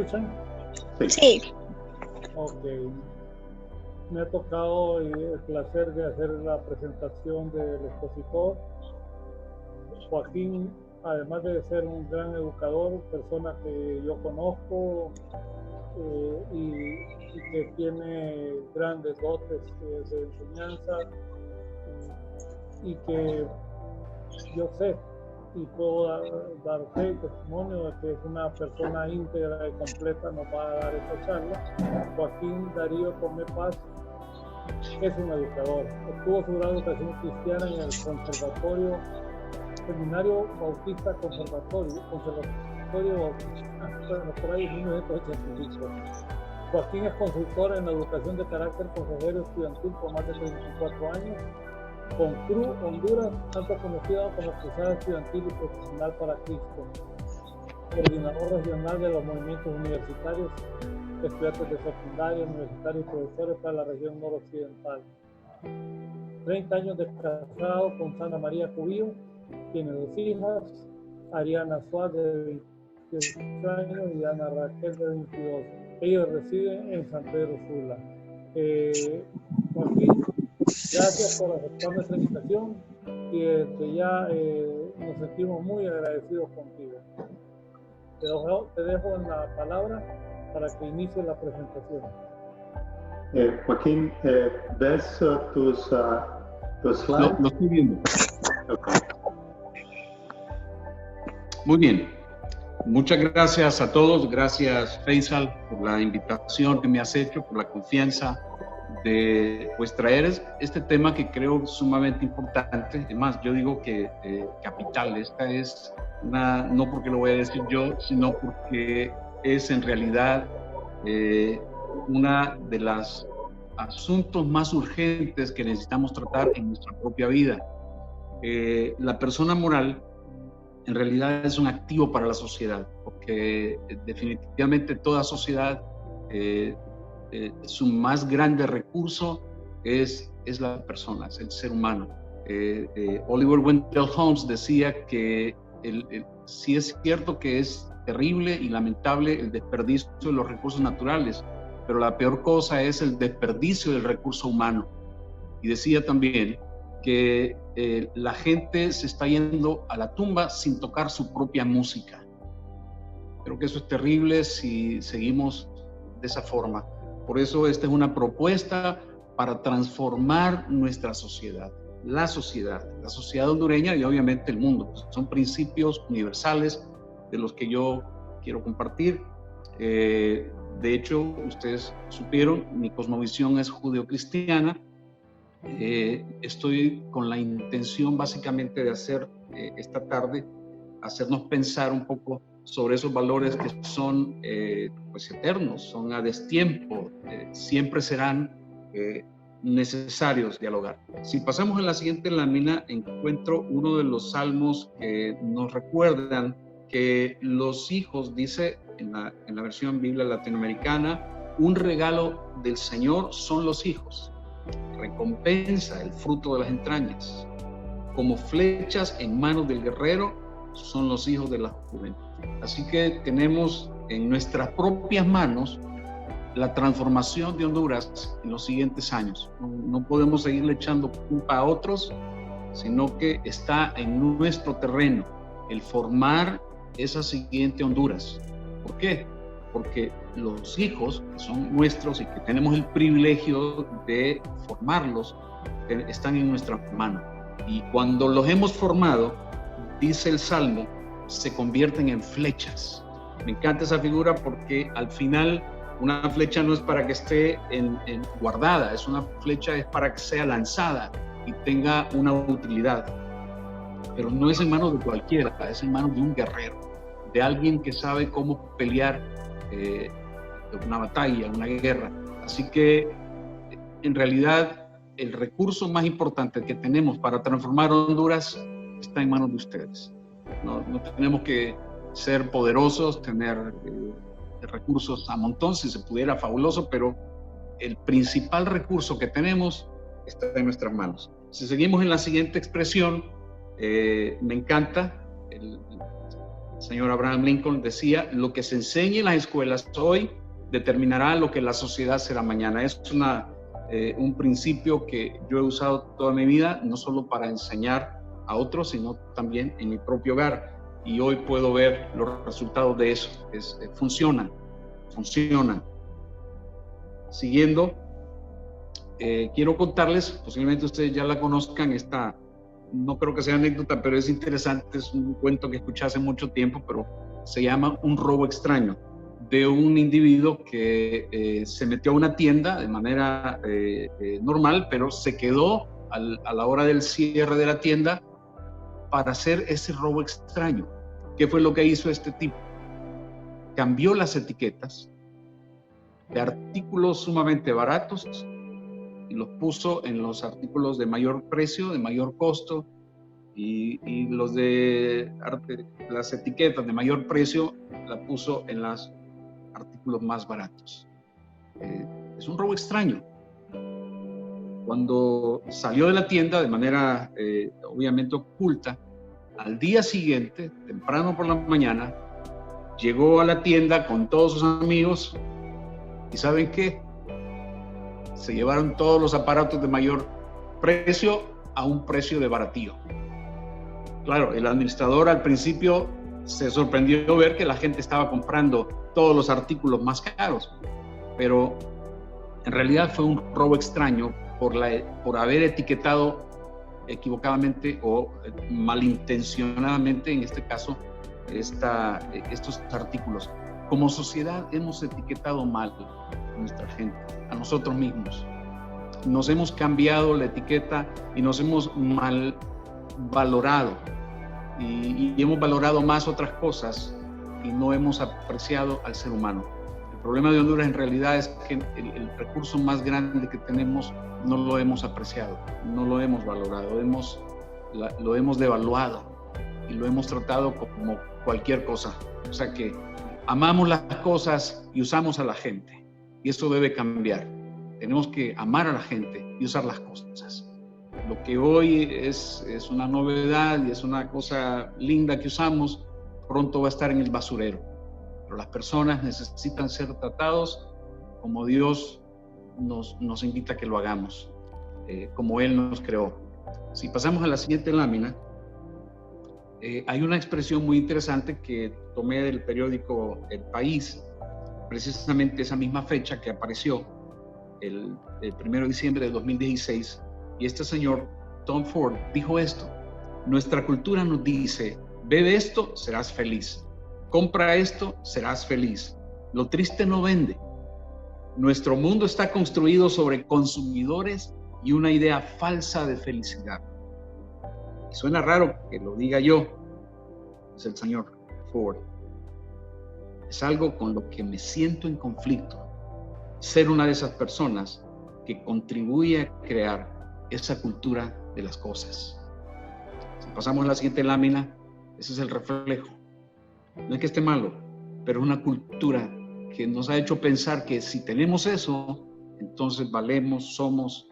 escuchan? Sí. Ok. Me ha tocado el placer de hacer la presentación del expositor. Joaquín, además de ser un gran educador, persona que yo conozco y que tiene grandes dotes de enseñanza y que yo sé y puedo dar fe y testimonio de que es una persona íntegra y completa, nos va a dar esta charla. Joaquín Darío Tomé Paz es un educador. Obtuvo su grado de educación cristiana en el Conservatorio, Seminario Bautista Conservatorio Bautista, bueno, por ahí 1985. Joaquín es consultor en la educación de carácter consejero estudiantil por más de 34 años. Con CRU Honduras, tanto conocido como Cruzada Estudiantil y Profesional para Cristo. Coordinador regional de los movimientos universitarios, estudiantes de secundaria, universitarios y profesores para la región noroccidental. 30 años de casado con Sandra María Cubillo, tiene 2 hijas, Ariana Suárez de 28 años y Ana Raquel de 22. Ellos residen en San Pedro Sula. Joaquín, gracias por aceptar nuestra invitación y desde ya nos sentimos muy agradecidos contigo. Te dejo en la palabra para que inicie la presentación. Joaquín, ¿ves tus slides? Lo estoy viendo. Okay. Muy bien. Muchas gracias a todos. Gracias, Faisal, por la invitación que me has hecho, por la confianza de traer este tema que creo sumamente importante. Además, yo digo que capital. Esta es no porque lo voy a decir yo, sino porque es en realidad una de las asuntos más urgentes que necesitamos tratar en nuestra propia vida. La persona moral en realidad es un activo para la sociedad, porque definitivamente toda sociedad, su más grande recurso es la persona, es el ser humano. Oliver Wendell Holmes decía que sí es cierto que es terrible y lamentable el desperdicio de los recursos naturales, pero la peor cosa es el desperdicio del recurso humano. Y decía también que la gente se está yendo a la tumba sin tocar su propia música. Creo que eso es terrible si seguimos de esa forma. Por eso esta es una propuesta para transformar nuestra sociedad, la sociedad hondureña y obviamente el mundo. Son principios universales de los que yo quiero compartir. De hecho, ustedes supieron, mi cosmovisión es judeocristiana. Estoy con la intención básicamente de hacer esta tarde, hacernos pensar un poco sobre esos valores que son pues eternos, son a destiempo, siempre serán necesarios dialogar. Si pasamos a la siguiente lámina, encuentro uno de los salmos que nos recuerdan que los hijos, dice en la versión Biblia latinoamericana, un regalo del Señor son los hijos. Recompensa el fruto de las entrañas. Como flechas en manos del guerrero son los hijos de la juventud. Así que tenemos en nuestras propias manos la transformación de Honduras en los siguientes años. No podemos seguirle echando culpa a otros, sino que está en nuestro terreno el formar esa siguiente Honduras. ¿Por qué? Porque los hijos que son nuestros y que tenemos el privilegio de formarlos están en nuestra mano. Y cuando los hemos formado, dice el Salmo, se convierten en flechas. Me encanta esa figura porque al final una flecha no es para que esté guardada, una flecha es para que sea lanzada y tenga una utilidad. Pero no es en manos de cualquiera, es en manos de un guerrero, de alguien que sabe cómo pelear una batalla, una guerra. Así que en realidad el recurso más importante que tenemos para transformar Honduras está en manos de ustedes. No tenemos que ser poderosos, tener recursos a montón, si se pudiera, fabuloso, pero el principal recurso que tenemos está en nuestras manos. Si seguimos en la siguiente expresión, me encanta El señor Abraham Lincoln decía: lo que se enseña en las escuelas hoy determinará lo que la sociedad será mañana. Es un principio que yo he usado toda mi vida, no solo para enseñar a otros, sino también en mi propio hogar. Y hoy puedo ver los resultados de eso. Funcionan. Siguiendo, quiero contarles, posiblemente ustedes ya la conozcan, no creo que sea anécdota, pero es interesante, es un cuento que escuché hace mucho tiempo, pero se llama Un robo extraño, de un individuo que se metió a una tienda de manera normal, pero se quedó a la hora del cierre de la tienda para hacer ese robo extraño. ¿Qué fue lo que hizo este tipo? Cambió las etiquetas de artículos sumamente baratos y los puso en los artículos de mayor precio, de mayor costo, y los de las etiquetas de mayor precio la puso en los artículos más baratos. Es un robo extraño. Cuando salió de la tienda de manera obviamente oculta, al día siguiente, temprano por la mañana, llegó a la tienda con todos sus amigos y ¿saben qué? Se llevaron todos los aparatos de mayor precio a un precio de baratío. Claro, el administrador al principio se sorprendió ver que la gente estaba comprando todos los artículos más caros, pero en realidad fue un robo extraño por haber etiquetado equivocadamente o malintencionadamente, en este caso, estos artículos. Como sociedad hemos etiquetado mal a nuestra gente, a nosotros mismos. Nos hemos cambiado la etiqueta y nos hemos mal valorado y hemos valorado más otras cosas y no hemos apreciado al ser humano. El problema de Honduras en realidad es que el recurso más grande que tenemos no lo hemos apreciado, no lo hemos valorado, lo hemos devaluado y lo hemos tratado como cualquier cosa. O sea que amamos las cosas y usamos a la gente, y eso debe cambiar. Tenemos que amar a la gente y usar las cosas. Lo que hoy es una novedad y es una cosa linda que usamos, pronto va a estar en el basurero. Pero las personas necesitan ser tratados como Dios nos invita a que lo hagamos, como Él nos creó. Si pasamos a la siguiente lámina, hay una expresión muy interesante que tomé del periódico El País, precisamente esa misma fecha que apareció, el 1 de diciembre de 2016, y este señor, Tom Ford, dijo esto: nuestra cultura nos dice, bebe esto, serás feliz, compra esto, serás feliz, lo triste no vende. Nuestro mundo está construido sobre consumidores y una idea falsa de felicidad. Suena raro que lo diga yo, es el señor Ford. Es algo con lo que me siento en conflicto, ser una de esas personas que contribuye a crear esa cultura de las cosas. Si pasamos a la siguiente lámina, ese es el reflejo. No es que esté malo, pero es una cultura que nos ha hecho pensar que si tenemos eso, entonces valemos, somos.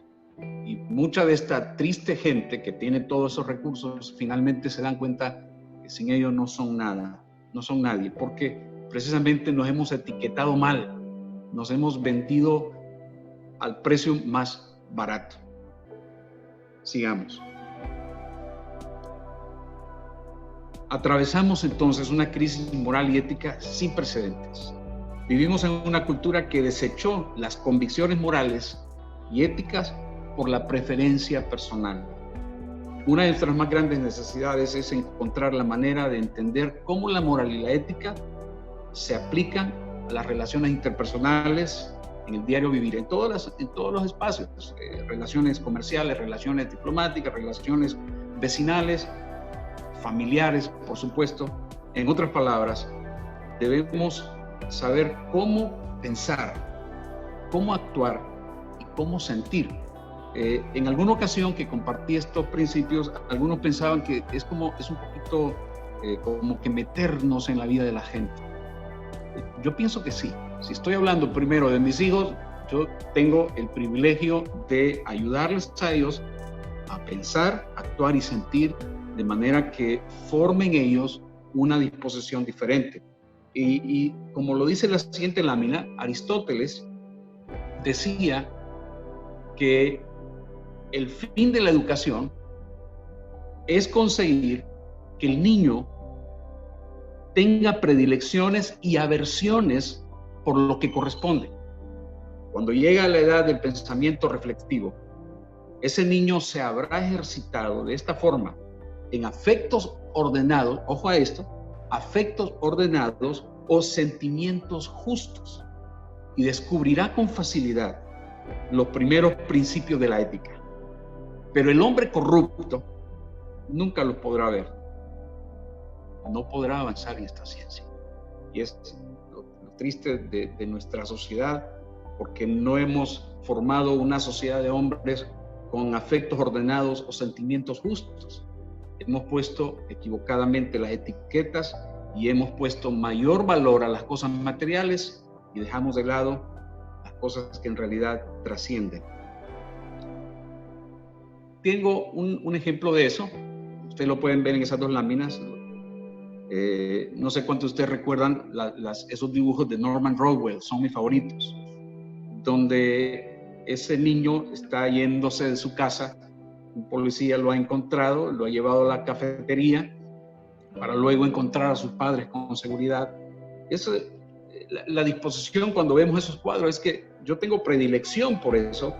Y mucha de esta triste gente que tiene todos esos recursos finalmente se dan cuenta que sin ellos no son nada, no son nadie, porque precisamente nos hemos etiquetado mal, nos hemos vendido al precio más barato. Sigamos. Atravesamos entonces una crisis moral y ética sin precedentes. Vivimos en una cultura que desechó las convicciones morales y éticas por la preferencia personal. Una de nuestras más grandes necesidades es encontrar la manera de entender cómo la moral y la ética se aplican a las relaciones interpersonales en el diario vivir, en todos los espacios, relaciones comerciales, relaciones diplomáticas, relaciones vecinales, familiares, por supuesto. En otras palabras, debemos saber cómo pensar, cómo actuar y cómo sentir. En alguna ocasión que compartí estos principios, algunos pensaban que es un poquito como que meternos en la vida de la gente. Yo pienso que sí. Si estoy hablando primero de mis hijos, yo tengo el privilegio de ayudarles a ellos a pensar, actuar y sentir de manera que formen ellos una disposición diferente. Y como lo dice la siguiente lámina, Aristóteles decía que el fin de la educación es conseguir que el niño tenga predilecciones y aversiones por lo que corresponde. Cuando llega a la edad del pensamiento reflexivo, ese niño se habrá ejercitado de esta forma en afectos ordenados, ojo a esto, afectos ordenados o sentimientos justos, y descubrirá con facilidad los primeros principios de la ética. Pero el hombre corrupto nunca los podrá ver, no podrá avanzar en esta ciencia. Y es lo triste de nuestra sociedad, porque no hemos formado una sociedad de hombres con afectos ordenados o sentimientos justos. Hemos puesto equivocadamente las etiquetas y hemos puesto mayor valor a las cosas materiales y dejamos de lado las cosas que en realidad trascienden. Tengo un ejemplo de eso. Ustedes lo pueden ver en esas dos láminas. No sé cuántos de ustedes recuerdan esos dibujos de Norman Rockwell, son mis favoritos, donde ese niño está yéndose de su casa, un policía lo ha encontrado, lo ha llevado a la cafetería para luego encontrar a sus padres con seguridad. La disposición cuando vemos esos cuadros es que yo tengo predilección por eso,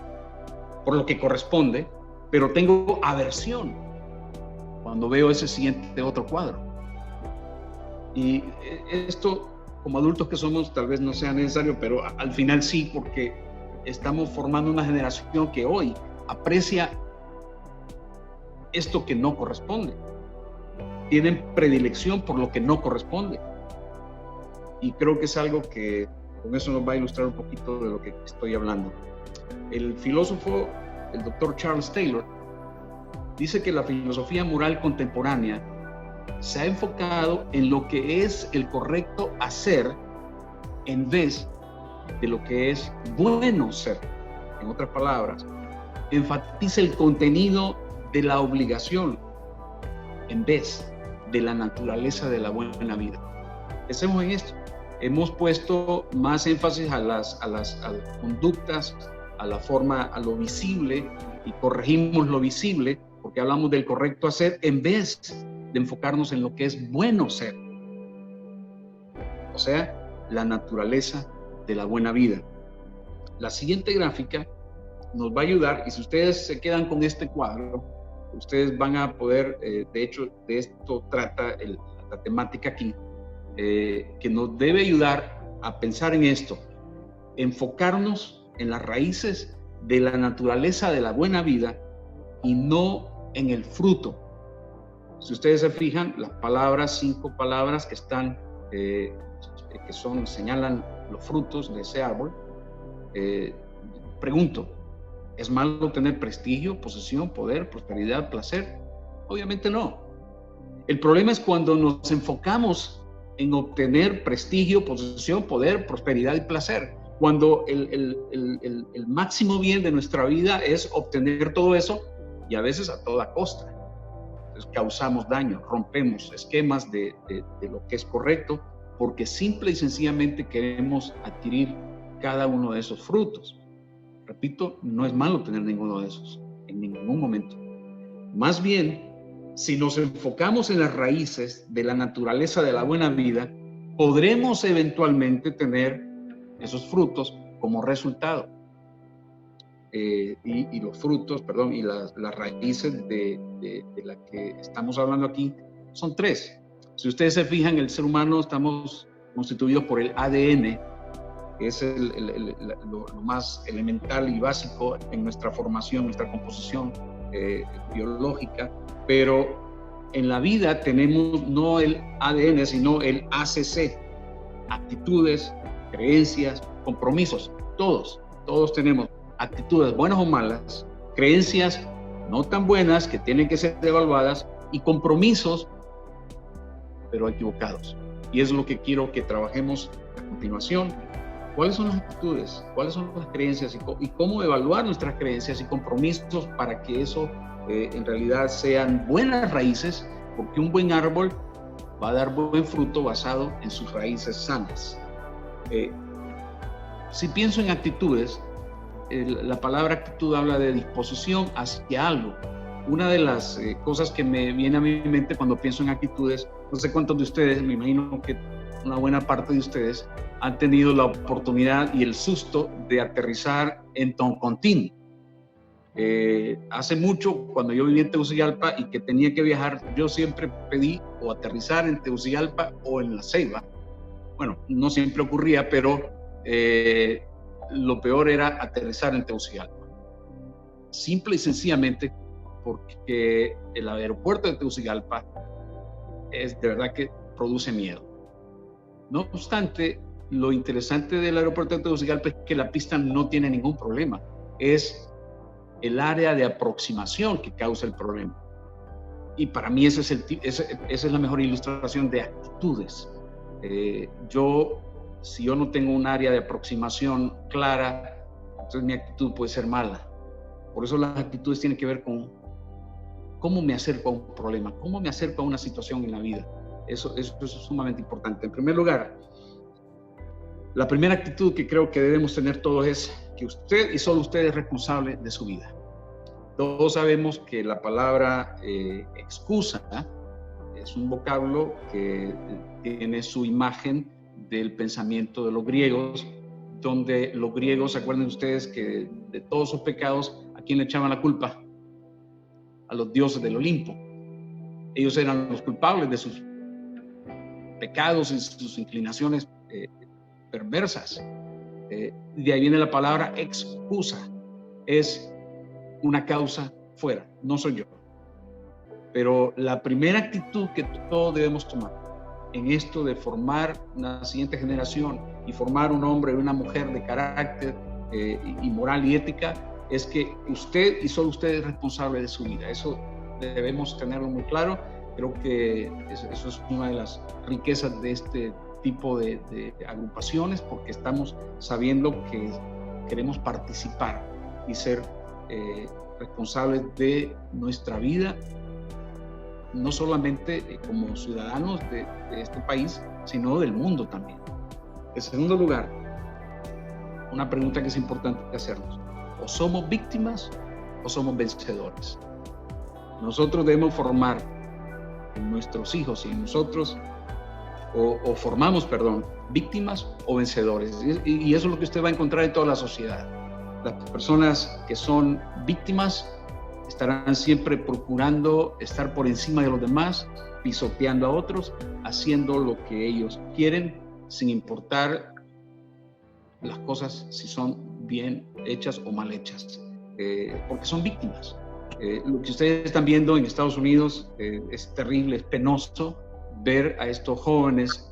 por lo que corresponde, pero tengo aversión cuando veo ese siguiente otro cuadro. Y esto, como adultos que somos, tal vez no sea necesario, pero al final sí, porque estamos formando una generación que hoy aprecia esto que no corresponde. Tienen predilección por lo que no corresponde. Y creo que es algo que con eso nos va a ilustrar un poquito de lo que estoy hablando. El filósofo, el doctor Charles Taylor, dice que la filosofía moral contemporánea se ha enfocado en lo que es el correcto hacer en vez de lo que es bueno ser. En otras palabras, enfatiza el contenido de la obligación en vez de la naturaleza de la buena vida. Pensemos en esto. Hemos puesto más énfasis a las conductas, a la forma, a lo visible, y corregimos lo visible porque hablamos del correcto hacer en vez de enfocarnos en lo que es bueno ser. O sea, la naturaleza de la buena vida. La siguiente gráfica nos va a ayudar, y si ustedes se quedan con este cuadro, ustedes van a poder, de hecho, de esto trata la temática aquí, que nos debe ayudar a pensar en esto, enfocarnos en las raíces de la naturaleza de la buena vida y no en el fruto. Si ustedes se fijan, las palabras, 5 palabras que están, señalan los frutos de ese árbol, pregunto, ¿es malo tener prestigio, posesión, poder, prosperidad, placer? Obviamente no. El problema es cuando nos enfocamos en obtener prestigio, posesión, poder, prosperidad y placer. Cuando el máximo bien de nuestra vida es obtener todo eso, y a veces a toda costa. Entonces, causamos daño, rompemos esquemas de lo que es correcto, porque simple y sencillamente queremos adquirir cada uno de esos frutos. Repito, no es malo tener ninguno de esos, en ningún momento. Más bien, si nos enfocamos en las raíces de la naturaleza de la buena vida, podremos eventualmente tener esos frutos como resultado. Y los frutos, y las raíces de la que estamos hablando aquí son 3. Si ustedes se fijan, el ser humano estamos constituidos por el ADN, que es lo más elemental y básico en nuestra formación, nuestra composición biológica, pero en la vida tenemos no el ADN, sino el ACC, actitudes, creencias, compromisos. Todos tenemos actitudes buenas o malas, creencias no tan buenas que tienen que ser evaluadas y compromisos, pero equivocados. Y es lo que quiero que trabajemos a continuación. ¿Cuáles son las actitudes? ¿Cuáles son las creencias? Y cómo evaluar nuestras creencias y compromisos para que eso en realidad sean buenas raíces, porque un buen árbol va a dar buen fruto basado en sus raíces sanas. Si pienso en actitudes, la palabra actitud habla de disposición hacia algo. Una de las cosas que me viene a mi mente cuando pienso en actitudes, no sé cuántos de ustedes, me imagino que una buena parte de ustedes han tenido la oportunidad y el susto de aterrizar en Toncontín. Hace mucho, cuando yo vivía en Tegucigalpa y que tenía que viajar, yo siempre pedí o aterrizar en Tegucigalpa o en La Ceiba. Bueno, no siempre ocurría, pero lo peor era aterrizar en Tegucigalpa. Simple y sencillamente porque el aeropuerto de Tegucigalpa es de verdad que produce miedo. No obstante, lo interesante del aeropuerto de Tegucigalpa es que la pista no tiene ningún problema. Es el área de aproximación que causa el problema. Y para mí esa es la mejor ilustración de actitudes. Si yo no tengo un área de aproximación clara, entonces mi actitud puede ser mala. Por eso las actitudes tienen que ver con cómo me acerco a un problema, cómo me acerco a una situación en la vida. Eso es sumamente importante. En primer lugar, la primera actitud que creo que debemos tener todos es que usted y solo usted es responsable de su vida. Todos sabemos que la palabra excusa es un vocablo que tiene su imagen del pensamiento de los griegos, donde los griegos, ¿se acuerdan ustedes que de todos sus pecados, a quién le echaban la culpa? A los dioses del Olimpo. Ellos eran los culpables de sus pecados y sus inclinaciones perversas. De ahí viene la palabra excusa. Es una causa fuera, no soy yo. Pero la primera actitud que todos debemos tomar en esto de formar una siguiente generación y formar un hombre y una mujer de carácter y moral y ética es que usted y solo usted es responsable de su vida. Eso debemos tenerlo muy claro. Creo que eso es una de las riquezas de este tipo de agrupaciones, porque estamos sabiendo que queremos participar y ser responsables de nuestra vida, no solamente como ciudadanos de este país, sino del mundo también. En segundo lugar, una pregunta que es importante hacernos: ¿o somos víctimas o somos vencedores? Nosotros debemos formar en nuestros hijos y en nosotros, o formamos, víctimas o vencedores. Y eso es lo que usted va a encontrar en toda la sociedad. Las personas que son víctimas estarán siempre procurando estar por encima de los demás, pisoteando a otros, haciendo lo que ellos quieren, sin importar las cosas si son bien hechas o mal hechas, porque son víctimas. Lo que ustedes están viendo en Estados Unidos es terrible, es penoso ver a estos jóvenes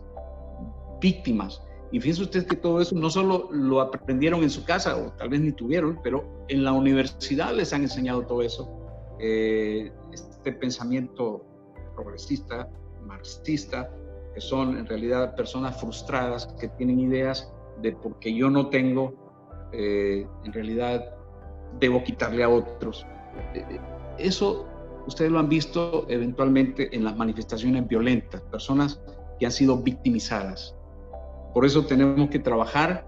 víctimas. Y fíjense ustedes que todo eso no solo lo aprendieron en su casa, o tal vez ni tuvieron, pero en la universidad les han enseñado todo eso. Este pensamiento progresista, marxista, que son en realidad personas frustradas que tienen ideas de porque yo no tengo, en realidad debo quitarle a otros. Eso ustedes lo han visto eventualmente en las manifestaciones violentas, personas que han sido victimizadas. Por eso tenemos que trabajar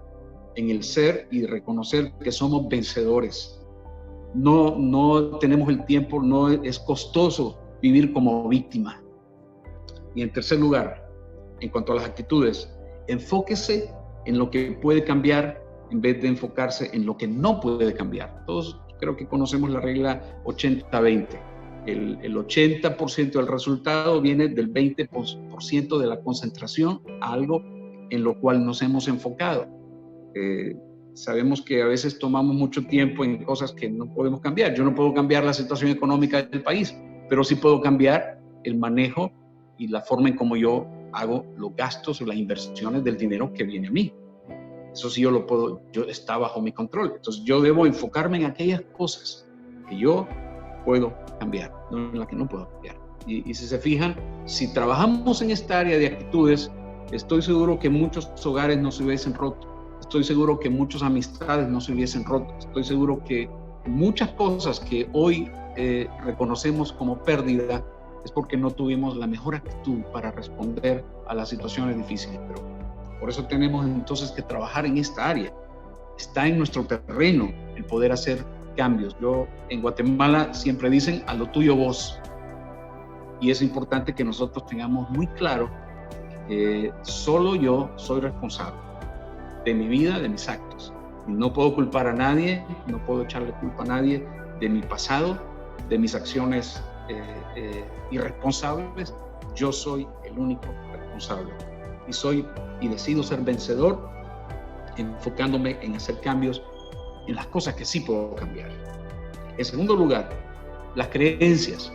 en el ser y reconocer que somos vencedores. No tenemos el tiempo, no es costoso vivir como víctima. Y en tercer lugar, en cuanto a las actitudes, enfóquese en lo que puede cambiar en vez de enfocarse en lo que no puede cambiar. Todos creo que conocemos la regla 80-20. El 80% del resultado viene del 20% de la concentración a algo en lo cual nos hemos enfocado. Sabemos que a veces tomamos mucho tiempo en cosas que no podemos cambiar. Yo no puedo cambiar la situación económica del país, pero sí puedo cambiar el manejo y la forma en cómo yo hago los gastos o las inversiones del dinero que viene a mí. Eso sí yo lo puedo, está bajo mi control. Entonces yo debo enfocarme en aquellas cosas que yo puedo cambiar, no en las que no puedo cambiar. Y si se fijan, si trabajamos en esta área de actitudes, estoy seguro que muchos hogares no se hubiesen roto. Estoy seguro que muchas amistades no se hubiesen roto. Estoy seguro que muchas cosas que hoy reconocemos como pérdida es porque no tuvimos la mejor actitud para responder a las situaciones difíciles. Pero por eso tenemos entonces que trabajar en esta área. Está en nuestro terreno el poder hacer cambios. En Guatemala siempre dicen a lo tuyo vos. Y es importante que nosotros tengamos muy claro que solo yo soy responsable de mi vida, de mis actos. No puedo culpar a nadie, no puedo echarle culpa a nadie de mi pasado, de mis acciones irresponsables. Yo soy el único responsable. Y decido ser vencedor, enfocándome en hacer cambios en las cosas que sí puedo cambiar. En segundo lugar, las creencias.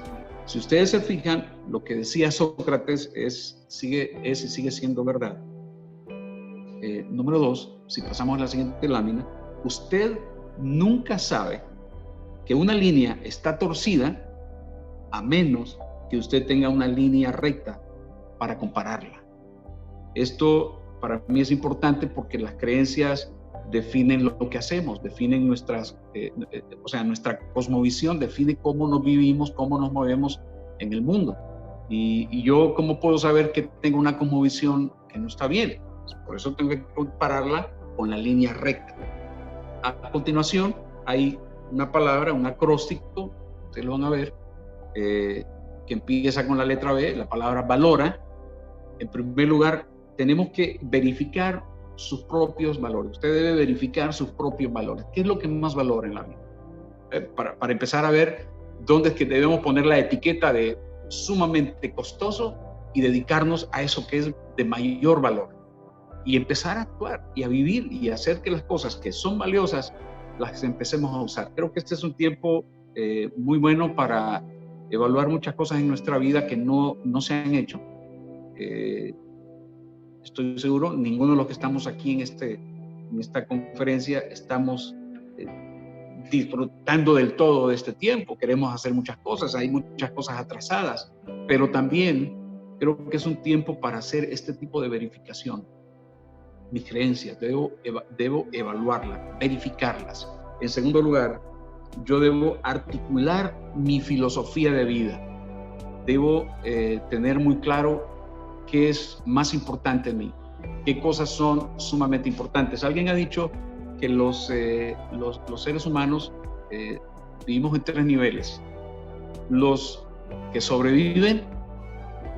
Si ustedes se fijan, lo que decía Sócrates sigue siendo verdad. Número 2, si pasamos a la siguiente lámina, usted nunca sabe que una línea está torcida a menos que usted tenga una línea recta para compararla. Esto para mí es importante porque las creencias definen lo que hacemos, definen nuestra cosmovisión, define cómo nos vivimos, cómo nos movemos en el mundo. Y yo, ¿cómo puedo saber que tengo una cosmovisión que no está bien? Por eso tengo que compararla con la línea recta. A continuación, hay una palabra, un acróstico, ustedes lo van a ver, que empieza con la letra B, la palabra valora. En primer lugar, tenemos que verificar sus propios valores. Usted debe verificar sus propios valores. ¿Qué es lo que más valora en la vida? Para empezar a ver dónde es que debemos poner la etiqueta de sumamente costoso y dedicarnos a eso que es de mayor valor. Y empezar a actuar y a vivir y a hacer que las cosas que son valiosas las empecemos a usar. Creo que este es un tiempo muy bueno para evaluar muchas cosas en nuestra vida que no se han hecho. Estoy seguro, ninguno de los que estamos aquí en esta conferencia estamos disfrutando del todo de este tiempo. Queremos hacer muchas cosas, hay muchas cosas atrasadas, pero también creo que es un tiempo para hacer este tipo de verificación. Mis creencias, debo evaluarlas, verificarlas. En segundo lugar, yo debo articular mi filosofía de vida. Debo tener muy claro qué es más importante en mí, qué cosas son sumamente importantes. Alguien ha dicho que los seres humanos vivimos en 3 niveles. Los que sobreviven,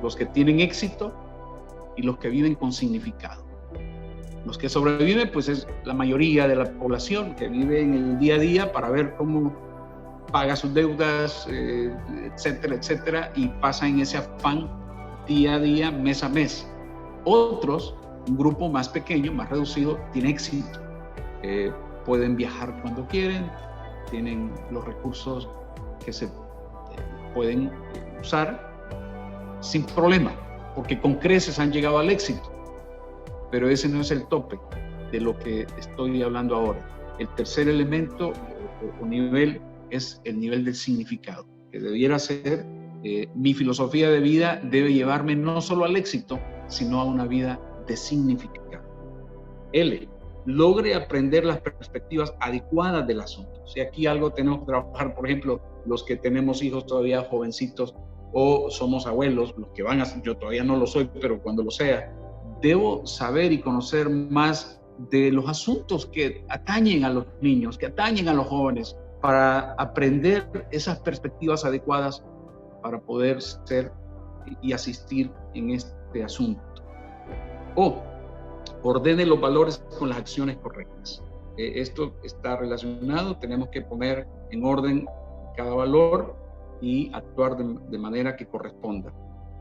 los que tienen éxito y los que viven con significado. Los que sobreviven, pues es la mayoría de la población que vive en el día a día para ver cómo paga sus deudas, etcétera, etcétera, y pasa en ese afán día a día, mes a mes. Otros, un grupo más pequeño, más reducido, tiene éxito. Pueden viajar cuando quieren, tienen los recursos que se pueden usar sin problema, porque con creces han llegado al éxito. Pero ese no es el tope de lo que estoy hablando ahora. El tercer elemento o nivel es el nivel del significado, que debiera ser mi filosofía de vida debe llevarme no solo al éxito, sino a una vida de significado. L, logre aprender las perspectivas adecuadas del asunto. Si aquí algo tenemos que trabajar, por ejemplo, los que tenemos hijos todavía jovencitos o somos abuelos, los que van a, yo todavía no lo soy, pero cuando lo sea, debo saber y conocer más de los asuntos que atañen a los niños, que atañen a los jóvenes, para aprender esas perspectivas adecuadas para poder ser y asistir en este asunto. O ordene los valores con las acciones correctas. Esto está relacionado, tenemos que poner en orden cada valor y actuar de manera que corresponda.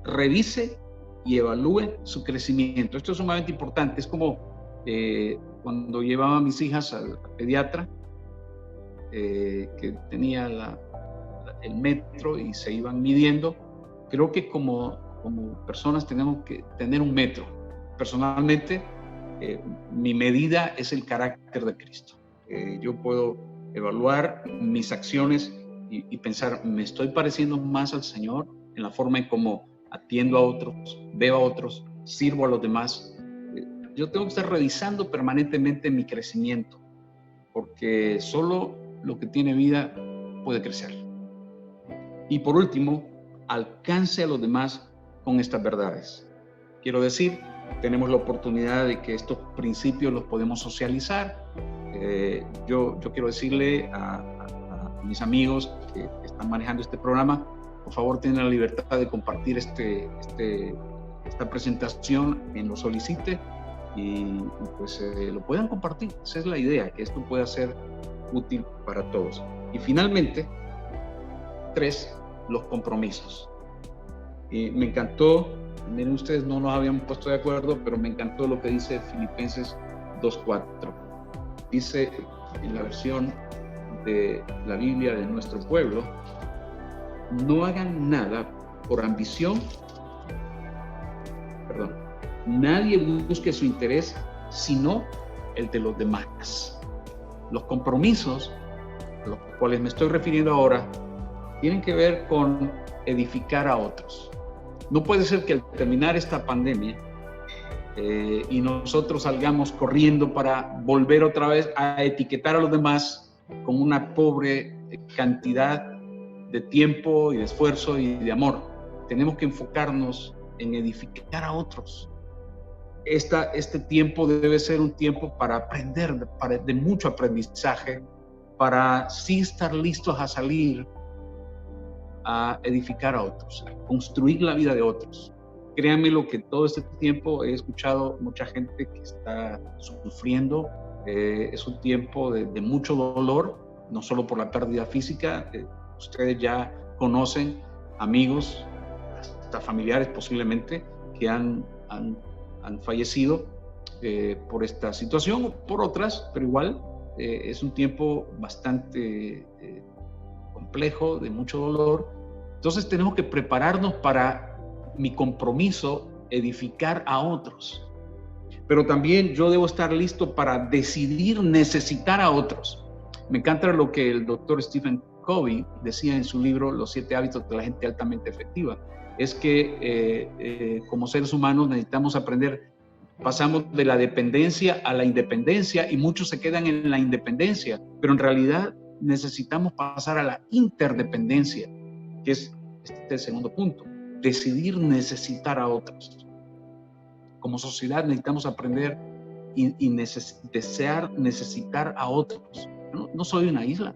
Revise y evalúe su crecimiento. Esto es sumamente importante. Es como cuando llevaba a mis hijas al pediatra, que tenía el metro y se iban midiendo. Creo que como personas tenemos que tener un metro. Personalmente, mi medida es el carácter de Cristo. Yo puedo evaluar mis acciones y pensar, ¿me estoy pareciendo más al Señor en la forma en cómo atiendo a otros, veo a otros, sirvo a los demás? Yo tengo que estar revisando permanentemente mi crecimiento, porque solo lo que tiene vida puede crecer. Y por último, alcance a los demás con estas verdades. Quiero decir, tenemos la oportunidad de que estos principios los podemos socializar. Yo quiero decirle a mis amigos que están manejando este programa, por favor tienen la libertad de compartir esta presentación, quien lo solicite, y pues lo puedan compartir. Esa es la idea, que esto pueda ser útil para todos. Y finalmente, 3, los compromisos. Me encantó, miren ustedes, no nos habíamos puesto de acuerdo, pero me encantó lo que dice Filipenses 2:4. Dice en la versión de la Biblia de nuestro pueblo: no hagan nada por ambición, nadie busque su interés, sino el de los demás. Los compromisos a los cuales me estoy refiriendo ahora tienen que ver con edificar a otros. No puede ser que al terminar esta pandemia y nosotros salgamos corriendo para volver otra vez a etiquetar a los demás con una pobre cantidad de tiempo y de esfuerzo y de amor. Tenemos que enfocarnos en edificar a otros. Este tiempo debe ser un tiempo para aprender, de mucho aprendizaje, para sí estar listos a salir a edificar a otros, a construir la vida de otros. Créanme lo que todo este tiempo he escuchado mucha gente que está sufriendo. Es un tiempo de mucho dolor, no solo por la pérdida física. Ustedes ya conocen amigos, hasta familiares posiblemente, que han fallecido por esta situación o por otras, pero igual es un tiempo bastante complejo, de mucho dolor. Entonces tenemos que prepararnos para mi compromiso, edificar a otros. Pero también yo debo estar listo para decidir necesitar a otros. Me encanta lo que el doctor Stephen Covey decía en su libro Los 7 hábitos de la gente altamente efectiva. Es que como seres humanos necesitamos aprender. Pasamos de la dependencia a la independencia y muchos se quedan en la independencia, pero en realidad necesitamos pasar a la interdependencia, que es el segundo punto: decidir necesitar a otros. Como sociedad necesitamos aprender y desear necesitar a otros. No soy una isla.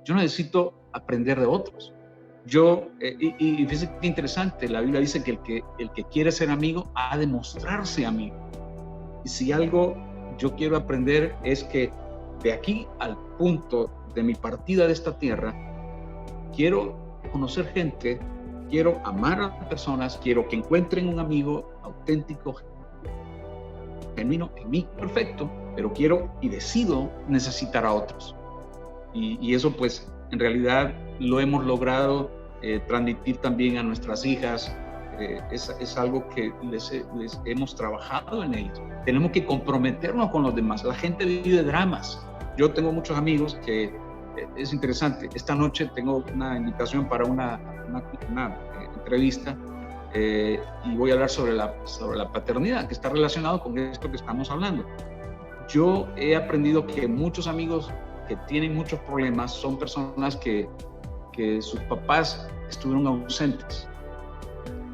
Yo necesito aprender de otros. Y fíjense qué interesante, la Biblia dice que el que quiere ser amigo ha de mostrarse amigo. Y si algo yo quiero aprender es que de aquí al punto de mi partida de esta tierra, quiero conocer gente, quiero amar a personas, quiero que encuentren un amigo auténtico, genuino en mí, perfecto, pero quiero y decido necesitar a otros. Y eso pues en realidad lo hemos logrado transmitir también a nuestras hijas. Es algo que les hemos trabajado en ellos. Tenemos que comprometernos con los demás. La gente vive dramas. Yo tengo muchos amigos que es interesante. Esta noche tengo una invitación para una entrevista y voy a hablar sobre la paternidad, que está relacionado con esto que estamos hablando. Yo he aprendido que muchos amigos que tienen muchos problemas son personas que sus papás estuvieron ausentes,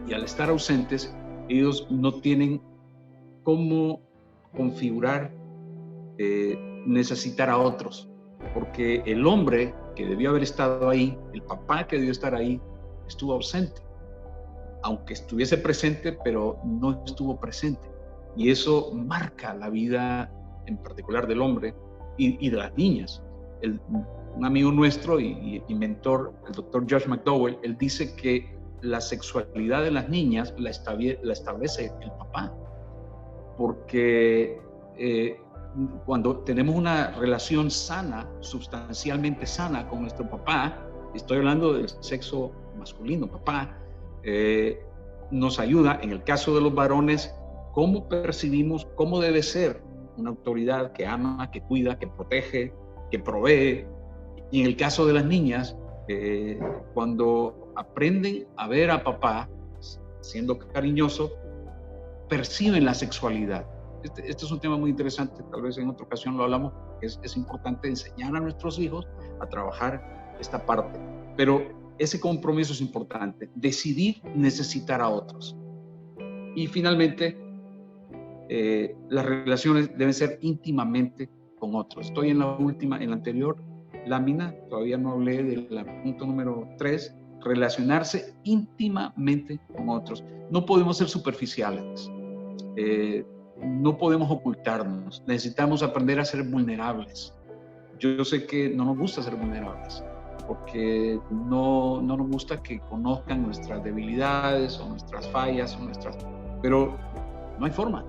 y al estar ausentes ellos no tienen cómo configurar necesitar a otros, porque el hombre que debió haber estado ahí, el papá que debió estar ahí, estuvo ausente, aunque estuviese presente, pero no estuvo presente, y eso marca la vida en particular del hombre y de las niñas. Un amigo nuestro y mentor, el doctor Josh McDowell, él dice que la sexualidad de las niñas la establece el papá, porque cuando tenemos una relación sana, sustancialmente sana con nuestro papá, estoy hablando del sexo masculino, papá, nos ayuda, en el caso de los varones, cómo percibimos cómo debe ser una autoridad que ama, que cuida, que protege, que provee. Y en el caso de las niñas, cuando aprenden a ver a papá siendo cariñoso, perciben la sexualidad. Este es un tema muy interesante, tal vez en otra ocasión lo hablamos. Es importante enseñar a nuestros hijos a trabajar esta parte. Pero ese compromiso es importante. Decidir necesitar a otros. Y finalmente, las relaciones deben ser íntimamente con otros. Estoy en la anterior lámina, todavía no hablé del punto número 3, relacionarse íntimamente con otros. No podemos ser superficiales, no podemos ocultarnos, necesitamos aprender a ser vulnerables. Yo sé que no nos gusta ser vulnerables, porque no nos gusta que conozcan nuestras debilidades o nuestras fallas, pero no hay forma.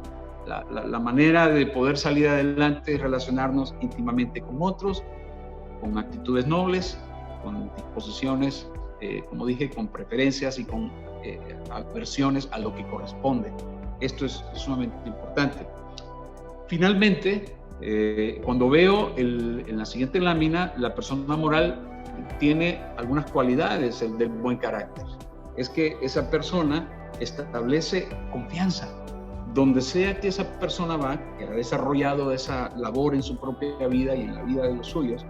La manera de poder salir adelante es relacionarnos íntimamente con otros, con actitudes nobles, con disposiciones, como dije, con preferencias y con aversiones a lo que corresponde. Esto es sumamente importante. Finalmente, cuando veo en la siguiente lámina, la persona moral tiene algunas cualidades del buen carácter. Es que esa persona establece confianza. Donde sea que esa persona va, que ha desarrollado esa labor en su propia vida y en la vida de los suyos,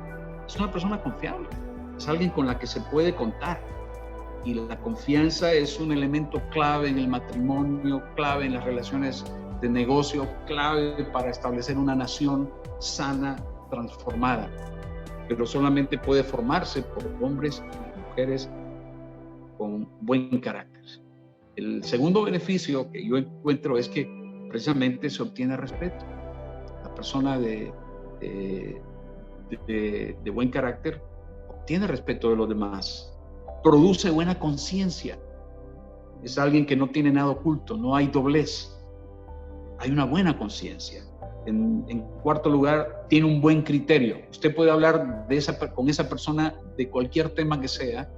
es una persona confiable, es alguien con la que se puede contar. Y la confianza es un elemento clave en el matrimonio, clave en las relaciones de negocio, clave para establecer una nación sana, transformada. Pero solamente puede formarse por hombres y mujeres con buen carácter. El segundo beneficio que yo encuentro es que precisamente se obtiene respeto. La persona de buen carácter obtiene respeto de los demás, produce buena conciencia. Es alguien que no tiene nada oculto, no hay doblez, hay una buena conciencia. En cuarto lugar, tiene un buen criterio. Usted puede hablar con esa persona de cualquier tema que sea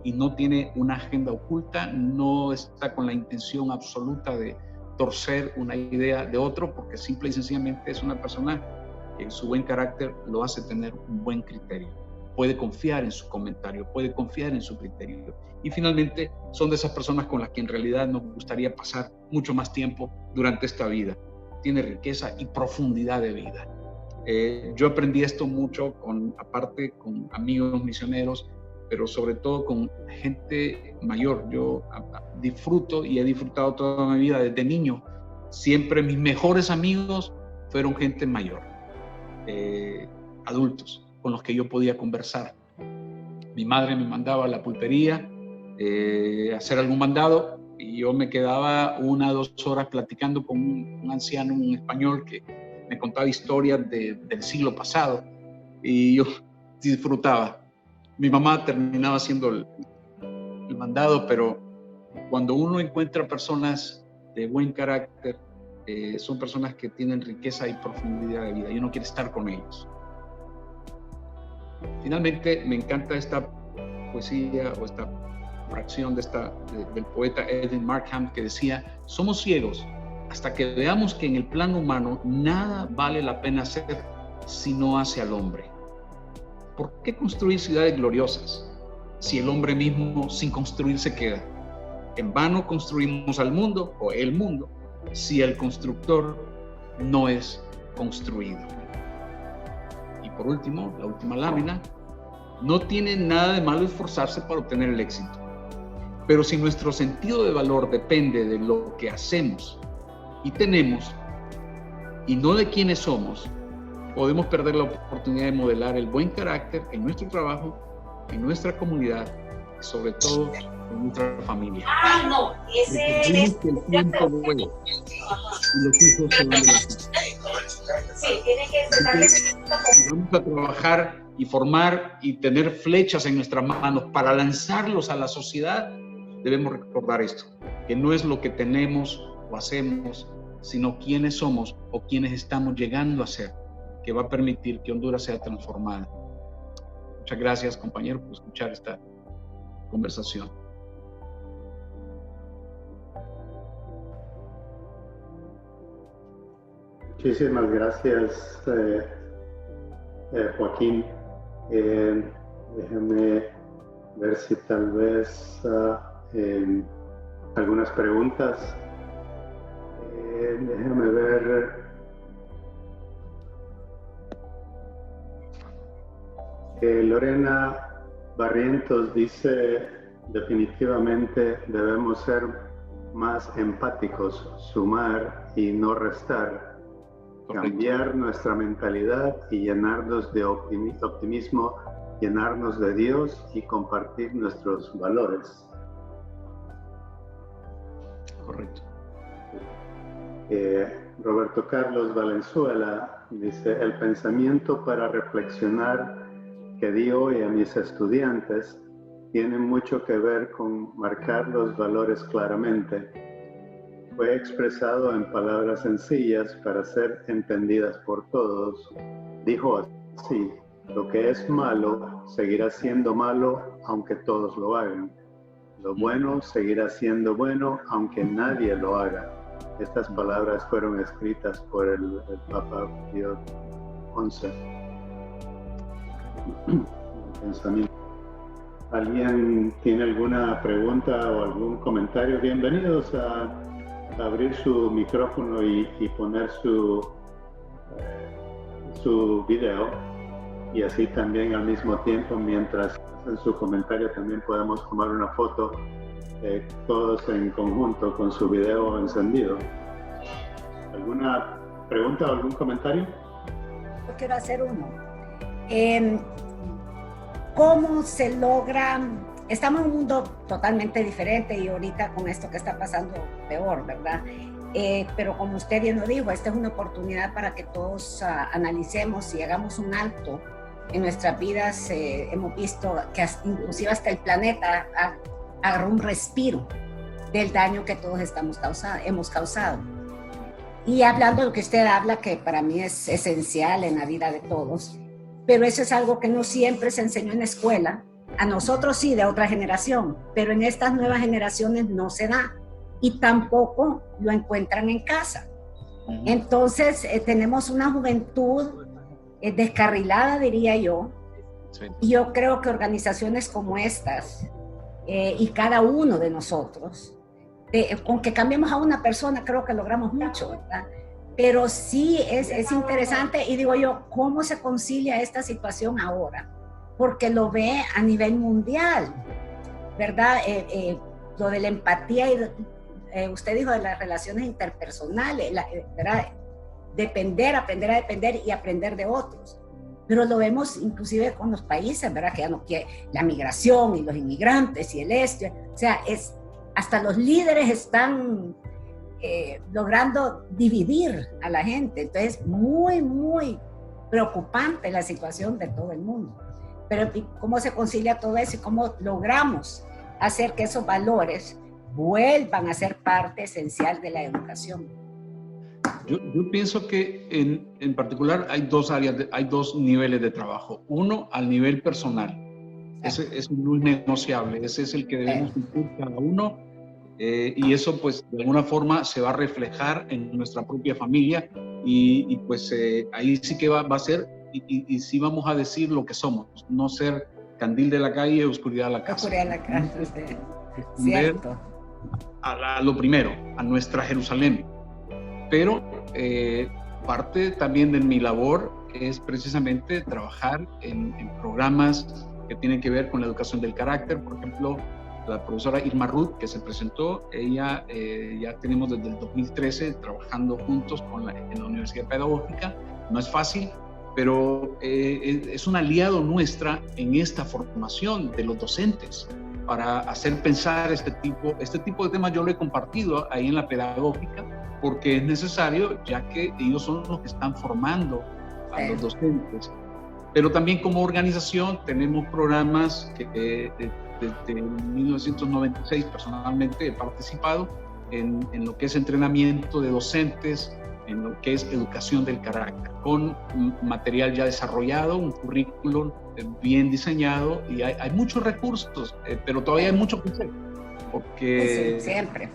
y no tiene una agenda oculta, no está con la intención absoluta de torcer una idea de otro, porque simple y sencillamente es una persona que su buen carácter lo hace tener un buen criterio. Puede confiar en su comentario, puede confiar en su criterio. Y finalmente, son de esas personas con las que en realidad nos gustaría pasar mucho más tiempo durante esta vida. Tiene riqueza y profundidad de vida. Yo aprendí esto mucho, aparte con amigos misioneros, pero sobre todo con gente mayor. Yo disfruto y he disfrutado toda mi vida desde niño. Siempre mis mejores amigos fueron gente mayor, adultos, con los que yo podía conversar. Mi madre me mandaba a la pulpería a hacer algún mandado y yo me quedaba 1 o 2 horas platicando con un anciano, un español, que me contaba historias del siglo pasado y yo disfrutaba. Mi mamá terminaba haciendo el mandado, pero cuando uno encuentra personas de buen carácter, son personas que tienen riqueza y profundidad de vida y uno quiere estar con ellos. Finalmente, me encanta esta poesía o esta fracción del poeta Edwin Markham, que decía: somos ciegos hasta que veamos que en el plano humano nada vale la pena hacer si no hace al hombre. ¿Por qué construir ciudades gloriosas si el hombre mismo sin construir se queda? En vano construimos al mundo o el mundo si el constructor no es construido. Y por último, la última lámina: no tiene nada de malo esforzarse para obtener el éxito. Pero si nuestro sentido de valor depende de lo que hacemos y tenemos y no de quiénes somos, podemos perder la oportunidad de modelar el buen carácter en nuestro trabajo, en nuestra comunidad y sobre todo en nuestra familia. No, ese es que el tiempo vuela y los hijos se van de la casa. Sí, tiene que darle. Vamos a trabajar y formar y tener flechas en nuestras manos para lanzarlos a la sociedad. Debemos recordar esto, que no es lo que tenemos o hacemos, sino quiénes somos o quiénes estamos llegando a ser, que va a permitir que Honduras sea transformada. Muchas gracias, compañero, por escuchar esta conversación. Muchísimas gracias, Joaquín. Déjame ver si tal vez algunas preguntas. Déjame ver. Lorena Barrientos dice, definitivamente debemos ser más empáticos, sumar y no restar, cambiar nuestra mentalidad y llenarnos de optimismo, llenarnos de Dios y compartir nuestros valores. Correcto. Roberto Carlos Valenzuela dice, el pensamiento para reflexionar que di hoy a mis estudiantes tiene mucho que ver con marcar los valores claramente. Fue expresado en palabras sencillas para ser entendidas por todos. Dijo así, lo que es malo seguirá siendo malo aunque todos lo hagan. Lo bueno seguirá siendo bueno aunque nadie lo haga. Estas palabras fueron escritas por el Papa Pío XI. Pensamiento. ¿Alguien tiene alguna pregunta o algún comentario? Bienvenidos a abrir su micrófono y poner su video, y así también al mismo tiempo, mientras hacen su comentario, también podemos tomar una foto todos en conjunto con su video encendido. ¿Alguna pregunta o algún comentario? Yo quiero hacer uno. ¿Cómo se logra? Estamos en un mundo totalmente diferente y ahorita con esto que está pasando peor, ¿verdad? Pero como usted bien lo dijo, esta es una oportunidad para que todos analicemos y hagamos un alto en nuestras vidas. Hemos visto que inclusive hasta el planeta agarró un respiro del daño que todos hemos causado. Y hablando de lo que usted habla, que para mí es esencial en la vida de todos, pero eso es algo que no siempre se enseñó en la escuela. A nosotros sí, de otra generación, pero en estas nuevas generaciones no se da y tampoco lo encuentran en casa. Entonces tenemos una juventud descarrilada, diría yo. Sí. Y yo creo que organizaciones como estas y cada uno de nosotros, con que cambiemos a una persona, creo que logramos mucho, ¿verdad? Pero sí es interesante, y digo yo, ¿cómo se concilia esta situación ahora? Porque lo ve a nivel mundial, ¿verdad? Lo de la empatía, y usted dijo de las relaciones interpersonales, ¿verdad? Aprender a depender y aprender de otros. Pero lo vemos inclusive con los países, ¿verdad? Que ya no quiere la migración y los inmigrantes y o sea, hasta los líderes están logrando dividir a la gente. Entonces, muy, muy preocupante la situación de todo el mundo. Pero ¿cómo se concilia todo eso y cómo logramos hacer que esos valores vuelvan a ser parte esencial de la educación? Yo pienso que en particular hay dos áreas, hay dos niveles de trabajo. Uno, al nivel personal. Ese es muy negociable, ese es el que debemos cumplir cada uno. Y eso pues de alguna forma se va a reflejar en nuestra propia familia y pues ahí sí que va a ser y sí vamos a decir lo que somos, no ser candil de la calle, oscuridad de la casa. Oscuridad de la casa, sí. Cierto. A lo primero, a nuestra Jerusalén. Pero parte también de mi labor es precisamente trabajar en programas que tienen que ver con la educación del carácter. Por ejemplo, la profesora Irma Ruth, que se presentó, ella ya tenemos desde el 2013 trabajando juntos en la Universidad Pedagógica. No es fácil, pero es un aliado nuestra en esta formación de los docentes para hacer pensar este tipo de temas. Yo lo he compartido ahí en la pedagógica porque es necesario, ya que ellos son los que están formando a los docentes. Pero también como organización tenemos programas que desde 1996 personalmente he participado en lo que es entrenamiento de docentes, en lo que es educación del carácter, con material ya desarrollado, un currículum bien diseñado, y hay muchos recursos, pero todavía hay mucho que hacer, porque sí, siempre.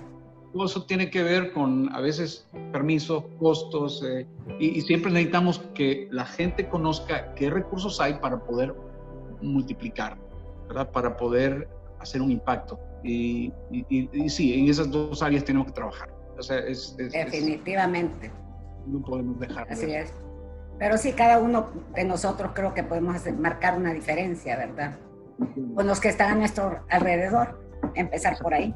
Todo eso tiene que ver con, a veces, permisos, costos, y siempre necesitamos que la gente conozca qué recursos hay para poder multiplicar, ¿verdad? Para poder hacer un impacto. Y sí, en esas dos áreas tenemos que trabajar. O sea, definitivamente. No podemos dejar. Así es. Pero sí, cada uno de nosotros creo que podemos marcar una diferencia, ¿verdad? con los que están a nuestro alrededor. Empezar por ahí.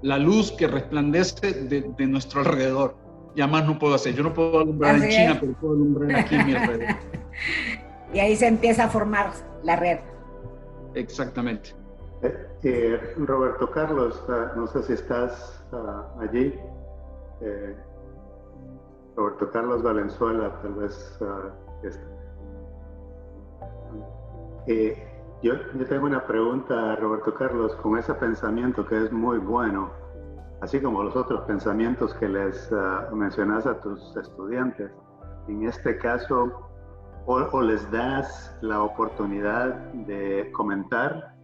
La luz que resplandece de nuestro alrededor. Ya más no puedo hacer. Yo no puedo alumbrar en China, pero puedo alumbrar aquí en mi alrededor. Y ahí se empieza a formar la red. Exactamente. Roberto Carlos, no sé si estás allí. Roberto Carlos Valenzuela, tal vez está. Yo tengo una pregunta a Roberto Carlos, con ese pensamiento que es muy bueno, así como los otros pensamientos que les mencionas a tus estudiantes. En este caso, o les das la oportunidad de comentar